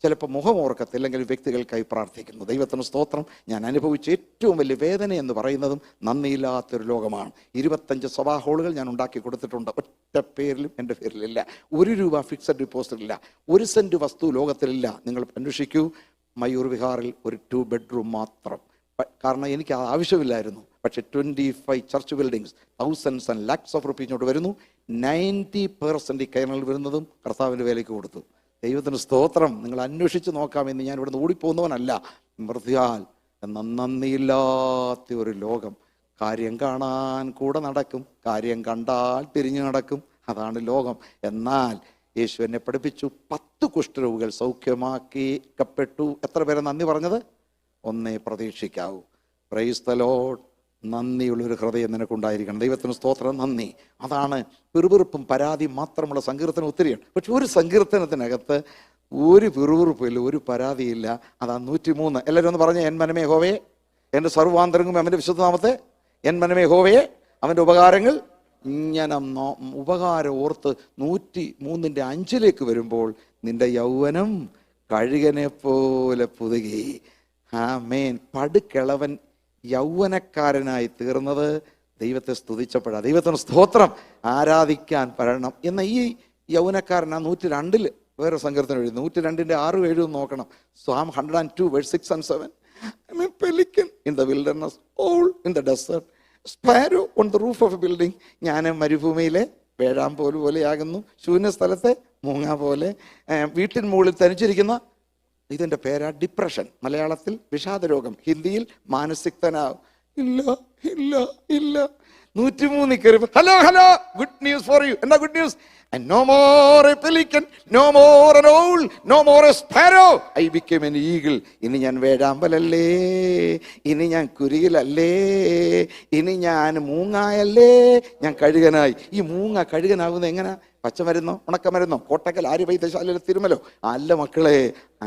ചിലപ്പോൾ മുഖം ഓർക്കത്തില്ലെങ്കിൽ വ്യക്തികൾക്കായി പ്രാർത്ഥിക്കുന്നു. ദൈവത്തിന് സ്തോത്രം. ഞാൻ അനുഭവിച്ച ഏറ്റവും വലിയ വേദന എന്ന് പറയുന്നതും നന്ദിയില്ലാത്തൊരു ലോകമാണ്. 25 സഭാ ഹോളുകൾ ഞാൻ ഉണ്ടാക്കി കൊടുത്തിട്ടുണ്ട്. ഒറ്റ പേരിലും എൻ്റെ പേരിലില്ല. 1 രൂപ ഫിക്സഡ് ഡിപ്പോസിറ്റ് ഇല്ല. 1 സെൻറ്റ് വസ്തു ലോകത്തിലില്ല. നിങ്ങൾ അന്വേഷിക്കൂ. മയൂർ വിഹാറിൽ ഒരു 2 ബെഡ്റൂം മാത്രം. കാരണം എനിക്ക് അത് ആവശ്യമില്ലായിരുന്നു. പക്ഷെ 25 church buildings, thousands and lakhs of rupees ഇങ്ങോട്ട് വരുന്നു. 90% ഈ കൈകളിൽ വരുന്നതും കർത്താവിൻ്റെ വേലയ്ക്ക് കൊടുത്തു. ദൈവത്തിന് സ്തോത്രം. നിങ്ങൾ അന്വേഷിച്ച് നോക്കാമെന്ന്. ഞാൻ ഇവിടുന്ന് ഓടിപ്പോകുന്നവനല്ല. മൃത്യാൽ എന്ന നന്ദിയില്ലാത്ത ഒരു ലോകം. കാര്യം കാണാൻ കൂടെ നടക്കും, കാര്യം കണ്ടാൽ തിരിഞ്ഞു നടക്കും. അതാണ് ലോകം. എന്നാൽ യേശു എന്നെ പഠിപ്പിച്ചു. 10 കുഷ്ഠരോഗികൾ സൗഖ്യമാക്കിക്കപ്പെട്ടു. എത്ര പേരെ നന്ദി പറഞ്ഞത്? 1 പ്രതീക്ഷിക്കാവൂ. Praise the Lord. നന്ദിയുള്ളൊരു ഹൃദയം നിനക്കുണ്ടായിരിക്കണം. ദൈവത്തിന് സ്തോത്രം. നന്ദി. അതാണ് പിറുപിറുപ്പും പരാതിയും മാത്രമുള്ള സങ്കീർത്തനം ഒത്തിരിയാണ്. പക്ഷെ ഒരു സങ്കീർത്തനത്തിനകത്ത് ഒരു പിറുപിറുപ്പില്ല, ഒരു പരാതിയില്ല. അതാ 103. എല്ലാവരും ഒന്ന് പറഞ്ഞേ, എൻ മനമേ യഹോവയെ, എൻ്റെ സർവ്വാന്തരംഗം അവൻ്റെ വിശുദ്ധനാമത്തെ, എൻ മനമേ യഹോവയെ, അവൻ്റെ ഉപകാരങ്ങൾ. ഇങ്ങനെ ഉപകാരം ഓർത്ത് 103:5 വരുമ്പോൾ നിന്റെ യൗവനം കഴുകനെ പോലെ പുതുകി. ആമേൻ. പടുകിളവൻ യൗവനക്കാരനായി തീർന്നത് ദൈവത്തെ സ്തുതിച്ചപ്പോഴാണ്. ദൈവത്തിന് സ്തോത്രം. ആരാധിക്കാൻ വരണം എന്ന ഈ യൗവനക്കാരനാ 102 വേറെ സങ്കീർത്തനം എഴുതി. 102 6, 7 നോക്കണം. Psalm 102 verse 6 and 7. I'm a pelican in the wilderness, owl in the desert, sparrow on the roof of a building. ഞാൻ മരുഭൂമിയിലെ വേഴാമ്പോല് പോലെയാകുന്നു, ശൂന്യ സ്ഥലത്തെ മൂങ്ങ പോലെ, വീട്ടിൻ മുകളിൽ തനിച്ചിരിക്കുന്ന. ഇതിൻ്റെ പേരാ ഡിപ്രഷൻ. മലയാളത്തിൽ വിഷാദരോഗം, ഹിന്ദിയിൽ മാനസിക് തനാവ്. ഇല്ല ഇല്ല ഇല്ല. 103 കയറി, hello hello, good news for you. എന്താ good news? And no more a pelican, no more an owl, no more a sparrow, I became an eagle. ഇനി ഞാൻ വേഴാമ്പലല്ലേ, ഇനി ഞാൻ കുരികിലല്ലേ, ഇനി ഞാൻ മൂങ്ങായല്ലേ, ഞാൻ കഴുകനായി. ഈ മൂങ്ങ കഴുകനാകുന്നത് എങ്ങനെ? പച്ചമരുന്നോ ഉണക്കമരുന്നോ കോട്ടക്കൽ ആര്യവൈദ്യശാലയിലെ തിരുമലോ അല്ല മക്കളെ.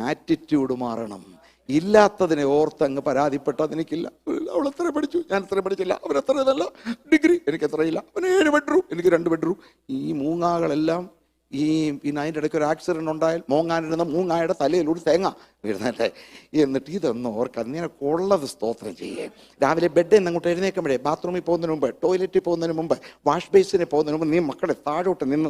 ആറ്റിറ്റ്യൂഡ് മാറണം. ഇല്ലാത്തതിനെ ഓർത്ത് അങ്ങ് പരാതിപ്പെട്ടത്. എനിക്കില്ല, അവൾ എത്ര പഠിച്ചു, ഞാൻ എത്ര പഠിച്ചില്ല, അവൻ എത്ര ഇതല്ല, ഡിഗ്രി എനിക്ക് എത്രയില്ല, അവന് 7 ബെഡ്റൂം, എനിക്ക് 2 ബെഡ്റൂം. ഈ മൂങ്ങാകളെല്ലാം പിന്നെ അതിൻ്റെ ഇടയ്ക്ക് ഒരു ആക്സിഡൻറ്റ് ഉണ്ടായാൽ മൂങ്ങാനിരുന്ന മൂങ്ങായുടെ തലയിലൂടെ തേങ്ങ വീഴുന്നല്ലേ. എന്നിട്ട് ഇതൊന്നും ഓർക്കാൻ നിനക്കുള്ളത് സ്തോത്രം ചെയ്യേ. രാവിലെ ബെഡിൽ നിന്ന് അങ്ങോട്ട് എഴുന്നേൽക്കുമ്പോഴേ, ബാത്റൂമിൽ പോകുന്നതിന് മുമ്പ്, ടോയ്ലറ്റിൽ പോകുന്നതിന് മുമ്പ്, വാഷ് ബേസിന് പോകുന്നതിന് മുമ്പ് നീ മക്കളെ താഴോട്ട് നിന്ന്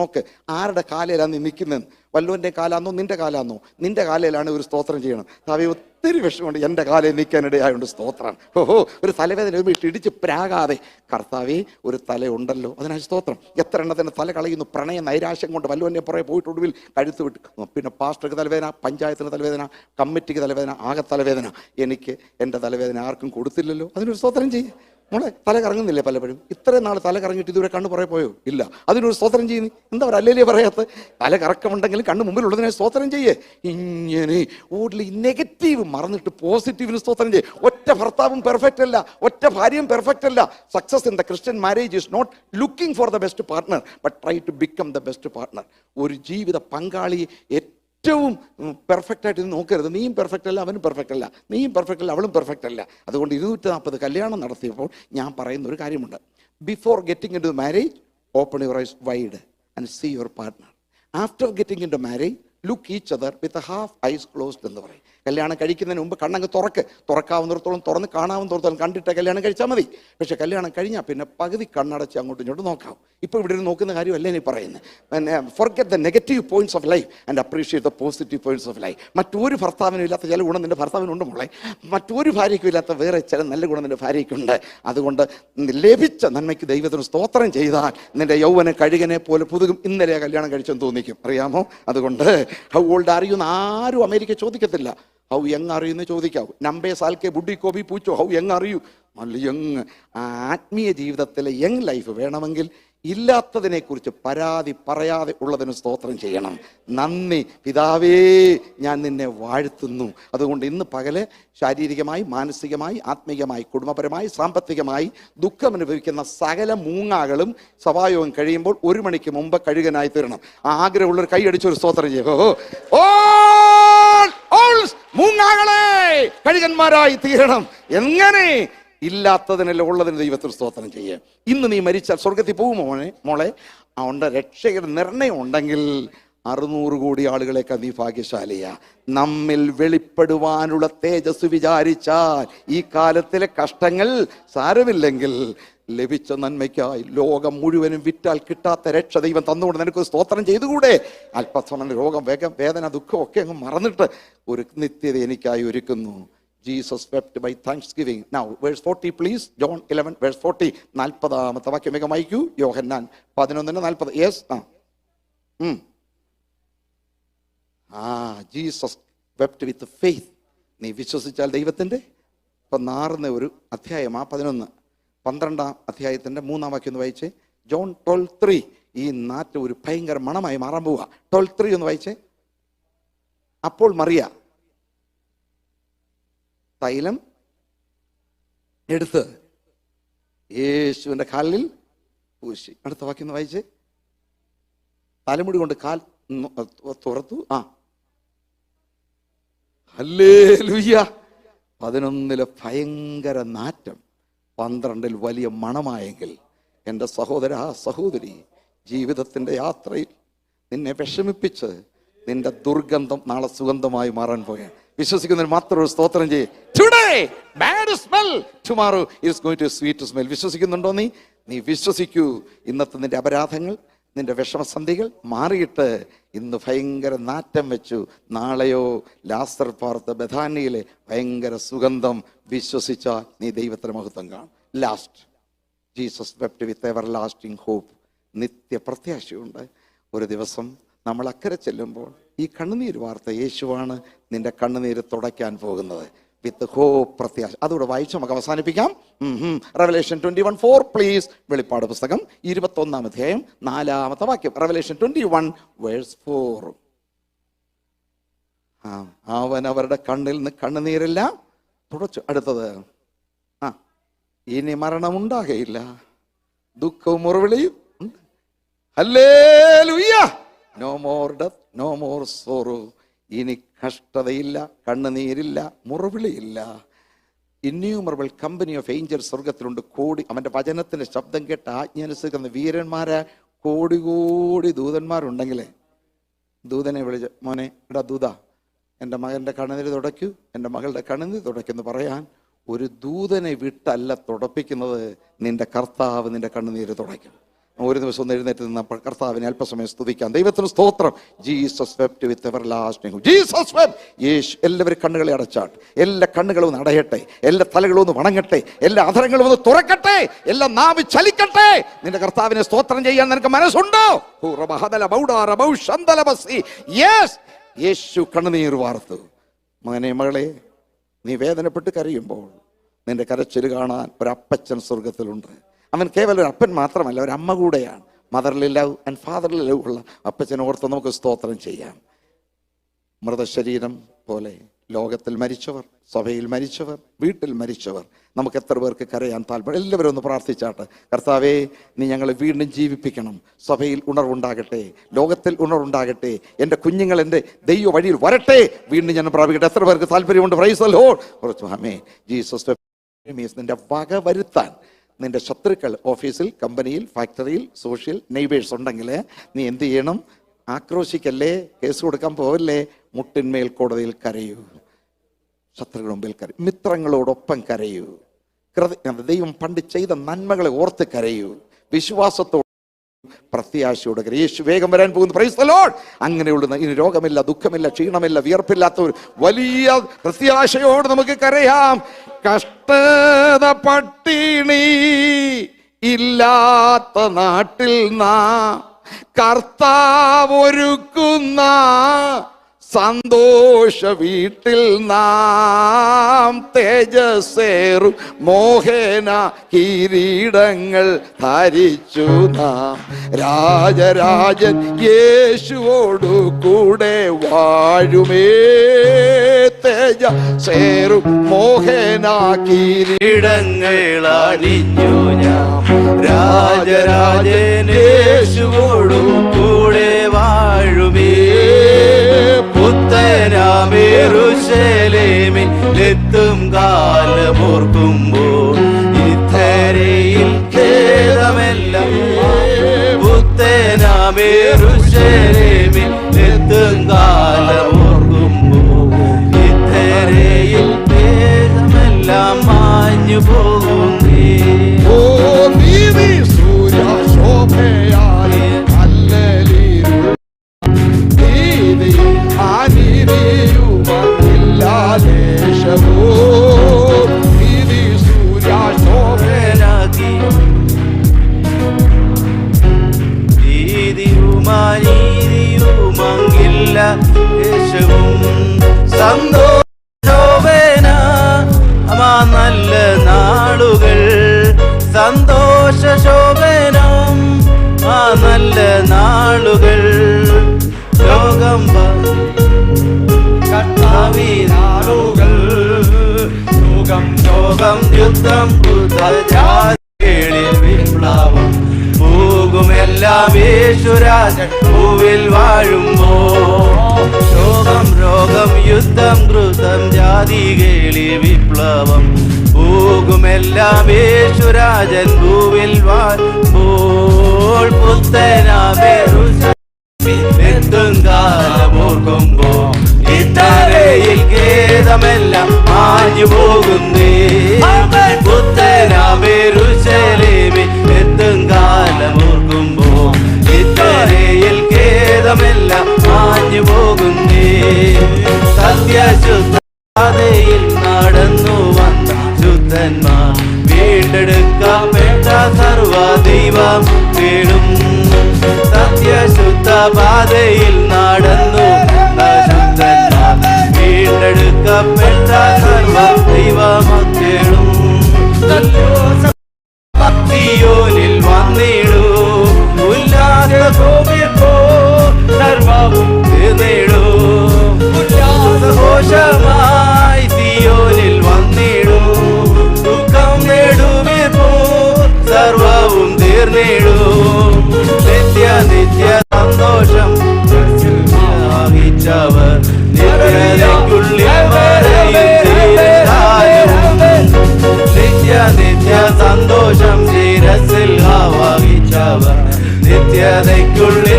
നോക്ക്, ആരുടെ കാലയിലാണ് നീ നിൽക്കുന്നത്. വല്ലവൻ്റെ കാലാന്നോ നിന്റെ കാലാന്നോ? നിന്റെ കാലയിലാണ് ഒരു സ്തോത്രം ചെയ്യണം. താവേ ഒത്തിരി വിഷമമുണ്ട്, എൻ്റെ കാലയിൽ നിൽക്കാനിടയായുണ്ട്, സ്തോത്രം. ഓഹോ, ഒരു തലവേദന ഇടിച്ച് പ്രാകാതെ, കർത്താവേ ഒരു തലയുണ്ടല്ലോ, അതിനായി സ്തോത്രം. എത്ര എണ്ണത്തിൻ്റെ തല കളയുന്നു പ്രണയ നൈരാശ്യം കൊണ്ട്. വല്ലവൻ്റെ പുറകെ പോയിട്ട് ഒടുവിൽ കഴുത്ത് വിട്ട്. പിന്നെ പാസ്റ്റർക്ക് തലവേദന, പഞ്ചായത്തിന് തലവേദന, കമ്മിറ്റിക്ക് തലവേദന, ആകെ തലവേദന. എനിക്ക് എൻ്റെ തലവേദന ആർക്കും കൊടുത്തില്ലല്ലോ, അതിനൊരു സ്തോത്രം ചെയ്യേ. മോളെ തല കറങ്ങുന്നില്ലേ പലപ്പോഴും? ഇത്രയും നാൾ തല കറങ്ങിയിട്ട് ഇതുവരെ കണ്ണ് പുറകെ പോയോ? ഇല്ല. അതിനൊരു സ്തോത്രം ചെയ്യുന്നു. എന്താ പറയുക, അല്ലേ പറയാത്ത? തല കറക്കമുണ്ടെങ്കിലും കണ്ണ് മുമ്പിലുള്ളതിനെ സ്തോത്രം ചെയ്യേ. ഇങ്ങനെ ഓടിൽ നെഗറ്റീവ് മറന്നിട്ട് പോസിറ്റീവിന് സ്തോത്രം ചെയ്യേ. ഒറ്റ ഭർത്താവും പെർഫെക്റ്റ് അല്ല, ഒറ്റ ഭാര്യയും പെർഫെക്റ്റ് അല്ല. Success in the Christian marriage is not looking for the best partner, but try to become the best partner. ഒരു ജീവിത പങ്കാളിയെ ഏറ്റവും പെർഫെക്റ്റ് ആയിട്ട് നോക്കരുത്. നീയും പെർഫെക്റ്റ് അല്ല, അവനും പെർഫെക്റ്റ് അല്ല. നീയും പെർഫെക്റ്റ് അല്ല, അവളും പെർഫെക്റ്റ് അല്ല. അതുകൊണ്ട് 240 കല്യാണം നടത്തിയപ്പോൾ ഞാൻ പറയുന്ന ഒരു കാര്യമുണ്ട്. Before getting into marriage, open your eyes wide and see your partner. After getting into marriage, look each other with half eyes closed എന്ന് പറയും. കല്യാണം കഴിക്കുന്നതിന് മുമ്പ് കണ്ണങ്ങ് തുറക്കാവുന്നിടത്തോളം തുറന്ന്, കാണാവുന്നിടത്തോളം കണ്ടിട്ട് കല്യാണം കഴിച്ചാൽ മതി. പക്ഷെ കല്യാണം കഴിഞ്ഞാൽ പിന്നെ പകുതി കണ്ണടച്ച് അങ്ങോട്ടും ഇങ്ങോട്ട് നോക്കാം. ഇപ്പോൾ ഇവിടെ നോക്കുന്ന കാര്യമല്ലേ നീ പറയുന്നത്. പിന്നെ forget the negative points of life and appreciate the positive points of life. മറ്റൊരു ഭർത്താവിനും ഇല്ലാത്ത ചില ഗുണം നിന്റെ ഭർത്താവിനുണ്ട് മോളെ. മറ്റൊരു ഭാര്യയ്ക്കും ഇല്ലാത്ത വേറെ ചില നല്ല ഗുണം നിന്റെ ഭാര്യയ്ക്കുണ്ട്. അതുകൊണ്ട് ലഭിച്ച നന്മയ്ക്ക് ദൈവത്തിന് സ്തോത്രം ചെയ്താൽ നിന്റെ യൗവന കഴുകനെ പോലെ പുതുകും. ഇന്നലെ കല്യാണം കഴിച്ചെന്ന് തോന്നിക്കും, അറിയാമോ? അതുകൊണ്ട് ഹൗ ഓൾഡ് ആർ യു എന്ന് ആരും അമേരിക്ക ചോദിക്കത്തില്ല. ഹൗ യങ് അറിയുമെന്ന് ചോദിക്കാവൂ. നമ്പേ സാൽക്കെ ബുഡി കോബി പൂച്ചോ, ഹൗ യങ് അറിയൂ. നല്ല യങ്. ആത്മീയ ജീവിതത്തിലെ യങ് ലൈഫ് വേണമെങ്കിൽ ഇല്ലാത്തതിനെക്കുറിച്ച് പരാതി പറയാതെ ഉള്ളതിന് സ്തോത്രം ചെയ്യണം. നന്ദി പിതാവേ, ഞാൻ നിന്നെ വാഴ്ത്തുന്നു. അതുകൊണ്ട് ഇന്ന് പകല് ശാരീരികമായി, മാനസികമായി, ആത്മീയമായി, കുടുംബപരമായി, സാമ്പത്തികമായി ദുഃഖം അനുഭവിക്കുന്ന സകല മൂങ്ങാകളും സഭായോഗം കഴിയുമ്പോൾ 1 മണിക്ക് മുമ്പ് കഴുകനായി തീരണം. ആഗ്രഹമുള്ളൊരു കൈയടിച്ചൊരു സ്തോത്രം ചെയ്യും. മൂങ്ങാകളെ കഴുകന്മാരായി തീരണം. എങ്ങനെ? ഇല്ലാത്തതിനല്ല ഉള്ളതിന് ദൈവത്തിൽ സ്തോത്രം ചെയ്യേ. ഇന്ന് നീ മരിച്ചാൽ സ്വർഗത്തിൽ പോകുമോ മോളെ? അതുകൊണ്ട് രക്ഷയുടെ നിർണയം ഉണ്ടെങ്കിൽ 600 കോടി ആളുകളേക്കാൾ നീ ഭാഗ്യശാലിയാ. നമ്മിൽ വെളിപ്പെടുവാനുള്ള തേജസ് വിചാരിച്ചാൽ ഈ കാലത്തിലെ കഷ്ടങ്ങൾ സാരമില്ലെങ്കിൽ ലഭിച്ച നന്മയ്ക്കായി ലോകം മുഴുവനും വിറ്റാൽ കിട്ടാത്ത രക്ഷ ദൈവം തന്നുകൊണ്ട് നിനക്ക് സ്തോത്രം ചെയ്തുകൂടെ? അല്പസമയം രോഗം, വേദന, ദുഃഖം ഒക്കെ അങ്ങ് മറന്നിട്ട് ഒരു നിത്യത എനിക്കായി ഒരുക്കുന്നു. Jesus wept by thanksgiving. Now verse 40 please. John 11 verse 40. 40ാമത്തെ വാക്യം വേഗം വായിക്കൂ. യോഹന്നാൻ 11:40. Yes. Jesus wept with faith. നീ വിശ്വസിച്ചാൽ ദൈവത്തിൻ്റെ ഇപ്പം നാറുന്ന ഒരു അധ്യായമാ 11. 12ാം അധ്യായത്തിൻ്റെ 3ാം വാക്യം ഒന്ന് വായിച്ചേ. ജോൺ 12:3. ഈ നാറ്റ് ഒരു ഭയങ്കര മണമായി മാറാൻ പോവുക. 12:3 ഒന്ന് വായിച്ചേ. അപ്പോൾ മറിയ തൈലം എടുത്ത് യേശുവിൻ്റെ കാലിൽ പൂശി. അടുത്ത വാക്യം ഒന്ന് വായിച്ചേ. തലമുടി കൊണ്ട് കാൽ തുറത്തു. ഹല്ലേലൂയ. 11 ഭയങ്കര നാറ്റം, 12 വലിയ മണമായെങ്കിൽ എൻ്റെ സഹോദര സഹോദരി, ജീവിതത്തിൻ്റെ യാത്രയിൽ നിന്നെ വിഷമിപ്പിച്ച് നിന്റെ ദുർഗന്ധം നാളെ സുഗന്ധമായി മാറാൻ പോയാൽ വിശ്വസിക്കുന്നതിന് മാത്രം ഒരു സ്തോത്രം ചെയ്യേ. Today bad smell, tomorrow is going to sweet smell. വിശ്വസിക്കുന്നുണ്ടോ? നീ വിശ്വസിക്കൂ. ഇന്നത്തെ നിന്റെ അപരാധങ്ങൾ, നിന്റെ വിഷമസന്ധികൾ മാറിയിട്ട് ഇന്ന് ഭയങ്കര നാറ്റം വെച്ചു, നാളെയോ ലാസർ പാർത്ത ബഥാനിയിലെ ഭയങ്കര സുഗന്ധം വിശ്വസിച്ചാൽ നീ ദൈവത്തിന് മഹത്വം കാണും. ലാസ്റ്റ്, ജീസസ് വെപ്റ്റ് വിത്ത് എവർ ലാസ്റ്റിംഗ് ഹോപ്പ്. നിത്യ പ്രത്യാശയുണ്ട്. ഒരു ദിവസം നമ്മൾ അക്കരെ ചെല്ലുമ്പോൾ ഈ കണ്ണുനീര് വാർത്ത യേശുവാണ് നിന്റെ കണ്ണുനീര് തുടയ്ക്കാൻ പോകുന്നത്. വിത്ത് ഹോപ്പ്, പ്രത്യാശ. അതുകൂടെ വായിച്ച് നമുക്ക് അവസാനിപ്പിക്കാം. Revelation 21:4 please. വെളിപ്പാട് പുസ്തകം 21ാം അധ്യായം 4ാമത്തെ വാക്യം. Revelation 21 verse 4. അവൻ അവരുടെ കണ്ണിൽ നിന്ന് കണ്ണുനീരെല്ലാം തുടച്ചു. അടുത്തത്, ഇനി മരണമുണ്ടാകയില്ല, ദുഃഖവും മുറവിളിയും. ഹല്ലേലൂയ. No more death, no more sorrow. ഇനി കഷ്ടതയില്ല, കണ്ണുനീരില്ല, മുറവിളിയില്ല. ഇന്യൂമറബിൾ കമ്പനി ഓഫ് ഏഞ്ചൽസ് സ്വർഗത്തിലുണ്ട്. കോടി, അവൻ്റെ വചനത്തിൻ്റെ ശബ്ദം കേട്ട് ആജ്ഞ അനുസരിക്കുന്ന വീരന്മാരെ കോടി കോടി ദൂതന്മാരുണ്ടെങ്കിലേ ദൂതനെ വിളിച്ച്, മോനെ എടാ ദൂത, എൻ്റെ മകൻ്റെ കണ്ണുനീര് തുടയ്ക്കൂ, എൻ്റെ മകളുടെ കണ്ണുനീര് തുടയ്ക്കെന്ന് പറയാൻ ഒരു ദൂതനെ വിട്ടല്ല തുടപ്പിക്കുന്നത്. നിന്റെ കർത്താവ് നിന്റെ കണ്ണുനീര് തുടയ്ക്കും. ഒരു ദിവസം ഒന്ന് എഴുന്നേറ്റ് നിന്ന് കർത്താവിനെ അല്പസമയം സ്തുതിക്കാം. ദൈവത്തിന് സ്തോത്രം. Jesus wept with everlasting. Jesus wept. യേശു. എല്ലാവരും കണ്ണുകളെ അടച്ചാട്ട്. എല്ലാ കണ്ണുകളും ഒന്ന് അടയട്ടെ, എല്ലാ തലകളും ഒന്ന് വണങ്ങട്ടെ, എല്ലാ അധരങ്ങളും ഒന്ന് തുറക്കട്ടെ, എല്ലാ നാവ് ചലിക്കട്ടെ. നിന്റെ കർത്താവിനെ സ്തോത്രം ചെയ്യാൻ നിനക്ക് മനസ്സുണ്ടോ? യേശു കണ്ണുനീർ വാർത്തു. മകനെ, മകളെ, നീ വേദനപ്പെട്ട് കരയുമ്പോൾ നിന്റെ കരച്ചിൽ കാണാൻ ഒരപ്പച്ചൻ സ്വർഗത്തിലുണ്ട്. അവൻ കേവലം ഒരു അപ്പൻ മാത്രമല്ല, ഒരു അമ്മ കൂടെയാണ്. Motherly love and fatherly love ഉള്ള അപ്പച്ചനെ ഓർത്ത് നമുക്ക് സ്തോത്രം ചെയ്യാം. മൃതശരീരം പോലെ ലോകത്തിൽ മരിച്ചവർ, സഭയിൽ മരിച്ചവർ, വീട്ടിൽ മരിച്ചവർ, നമുക്ക് എത്ര പേർക്ക് കരയാൻ താല്പര്യം? എല്ലാവരും ഒന്ന് പ്രാർത്ഥിച്ചാട്ട്. കർത്താവേ, നീ ഞങ്ങളെ വീണ്ടും ജീവിപ്പിക്കണം. സഭയിൽ ഉണർവുണ്ടാകട്ടെ, ലോകത്തിൽ ഉണർവുണ്ടാകട്ടെ, എൻ്റെ കുഞ്ഞുങ്ങൾ എൻ്റെ ദൈവ വഴിയിൽ വരട്ടെ, വീണ്ടും ഞാൻ പ്രാപിക്കട്ടെ. എത്ര പേർക്ക് താല്പര്യമുണ്ട്? Price the Lord. Amen. Jesus നിന്റെ വക വരുത്താൻ നിന്റെ ശത്രുക്കൾ ഓഫീസിൽ, കമ്പനിയിൽ, ഫാക്ടറിയിൽ, സോഷ്യൽ നെയ്ബേഴ്സ് ഉണ്ടെങ്കിൽ നീ എന്ത് ചെയ്യണം? ആക്രോശിക്കല്ലേ, കേസ് കൊടുക്കാൻ പോവല്ലേ, മുട്ടിന്മേൽ കോടതിയിൽ കരയൂ, ശത്രുക്കളുടെ മുമ്പിൽ കരയൂ, മിത്രങ്ങളോടൊപ്പം കരയൂ, ദൈവം പണ്ട് ചെയ്ത നന്മകളെ ഓർത്ത് കരയൂ, വിശ്വാസത്തോടെ പ്രത്യാശയോടെ കരയൂ. യേശു വേഗം വരാൻ പോകുന്നു. Price the Lord. അങ്ങനെയുള്ള ഇനി രോഗമില്ല, ദുഃഖമില്ല, ക്ഷീണമില്ല, വിയർപ്പില്ലാത്ത ഒരു വലിയ പ്രത്യാശയോട് നമുക്ക് കരയാം. കഷ്ടത പട്ടിണി ഇല്ലാത്ത നാട്ടിൽ നാം കർത്താവൊരുക്കുന്ന സന്തോഷ വീട്ടിൽ നാം തേജസ്സേറും മോഹന കിരീടങ്ങൾ ധരിച്ചു നാം രാജരാജൻ യേശുവോടു കൂടെ വാഴുമേ. തേജസ്സേറും മോഹന കിരീടങ്ങൾ അണിഞ്ഞു ഞാൻ രാജരാജൻ യേശുവോടു കൂടെ വാഴുമേ. ും കാലമോർക്കുമ്പോൾ ഇത്തരയിൽ ഖേദമെല്ലാം പുത്തനാമേറുശലേമിലെത്തും കാലമോർക്കുമ്പോൾ ഇത്തരയിൽ ഖേദമെല്ലാം മാഞ്ഞു പോകുന്നേ. ഓ നീതി സൂര്യ ശോഭയാലെ സന്തോഷോഭന നല്ല നാളുകൾ, സന്തോഷ ശോഭനം ആ നല്ല നാളുകൾ. ലോകം നാളുകൾ ലോകം ലോകം യുദ്ധം വിപ്ലവം പോകുമെല്ലാം യേശുരാജൻ ഭൂവിൽ വാഴുമ്പോ. ശോകം രോഗം യുദ്ധം കൃതം ജാതികേളി വിപ്ലവം പോകുമെല്ലാം യേശുരാജൻ ഭൂവിൽ വാഴുമ്പോൾ. പുത്തനാമേറും കാലമോർക്കുമ്പോ ഇത്തരയിൽ ഖേദമെല്ലാം മാഞ്ഞു പോകുന്നേ. പുത്തനാമേറുശലേമിലെത്തും കാലമോർക്കുമ്പോ ഇത്തരയിൽ ഖേദമെല്ലാം മാഞ്ഞു പോകുന്നേ. സത്യശുദ്ധതയിൽ നടന്നു വന്ന ശുദ്ധന്മാർ വീണ്ടെടുക്കപ്പെട്ട സർവ ദൈവം വീടും. സത്യശുദ്ധ പാതയിൽ നടന്നു ശുദ്ധന്മാർ വീണ്ടെടുക്കപ്പെട്ട സർവ ദൈവമക്കളും. സിയോനിൽ വന്നിടൂ ഉല്ലാസ ഗോപിപ്പോ സർവവും നേടൂ. ഉല്ലാസഘോഷമായി സിയോനിൽ വന്നിടൂ സുഖം നേടുവിപ്പോ സർവവും തീർന്നിടൂ. നിത്യ നിത്യ സന്തോഷം വഹിച്ചവർ നിത്യതയ്ക്കുള്ളിൽ നിത്യ നിത്യ സന്തോഷം ശിരസിൽ വഹിച്ചവർ നിത്യതയ്ക്കുള്ളിൽ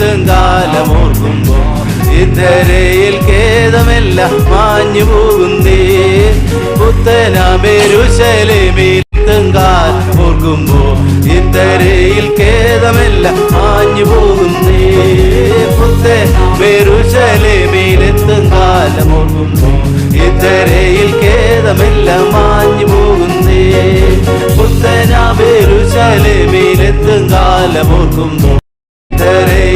മേലുശലേമിലെത്തും കാലം ഓർക്കുമ്പോ ഇതരയിൽ ഖേദമെല്ലാം മാഞ്ഞു പോകുന്നേ. പുത്തനാമേലുശലേമിലെത്തും കാലം ഓർക്കുമ്പോ ഇതരയിൽ ഖേദമെല്ലാം മാഞ്ഞു പോകുന്നേ. പുത്തനാമേലുശലേമിലെത്തും കാലം ഓർക്കുമ്പോ ഇതരയിൽ ഖേദമെല്ലാം മാഞ്ഞു പോകുന്നേ. പുത്തനാമേലുശലേമിലെത്തും കാലം ഓർക്കുമ്പോ ഇതരയിൽ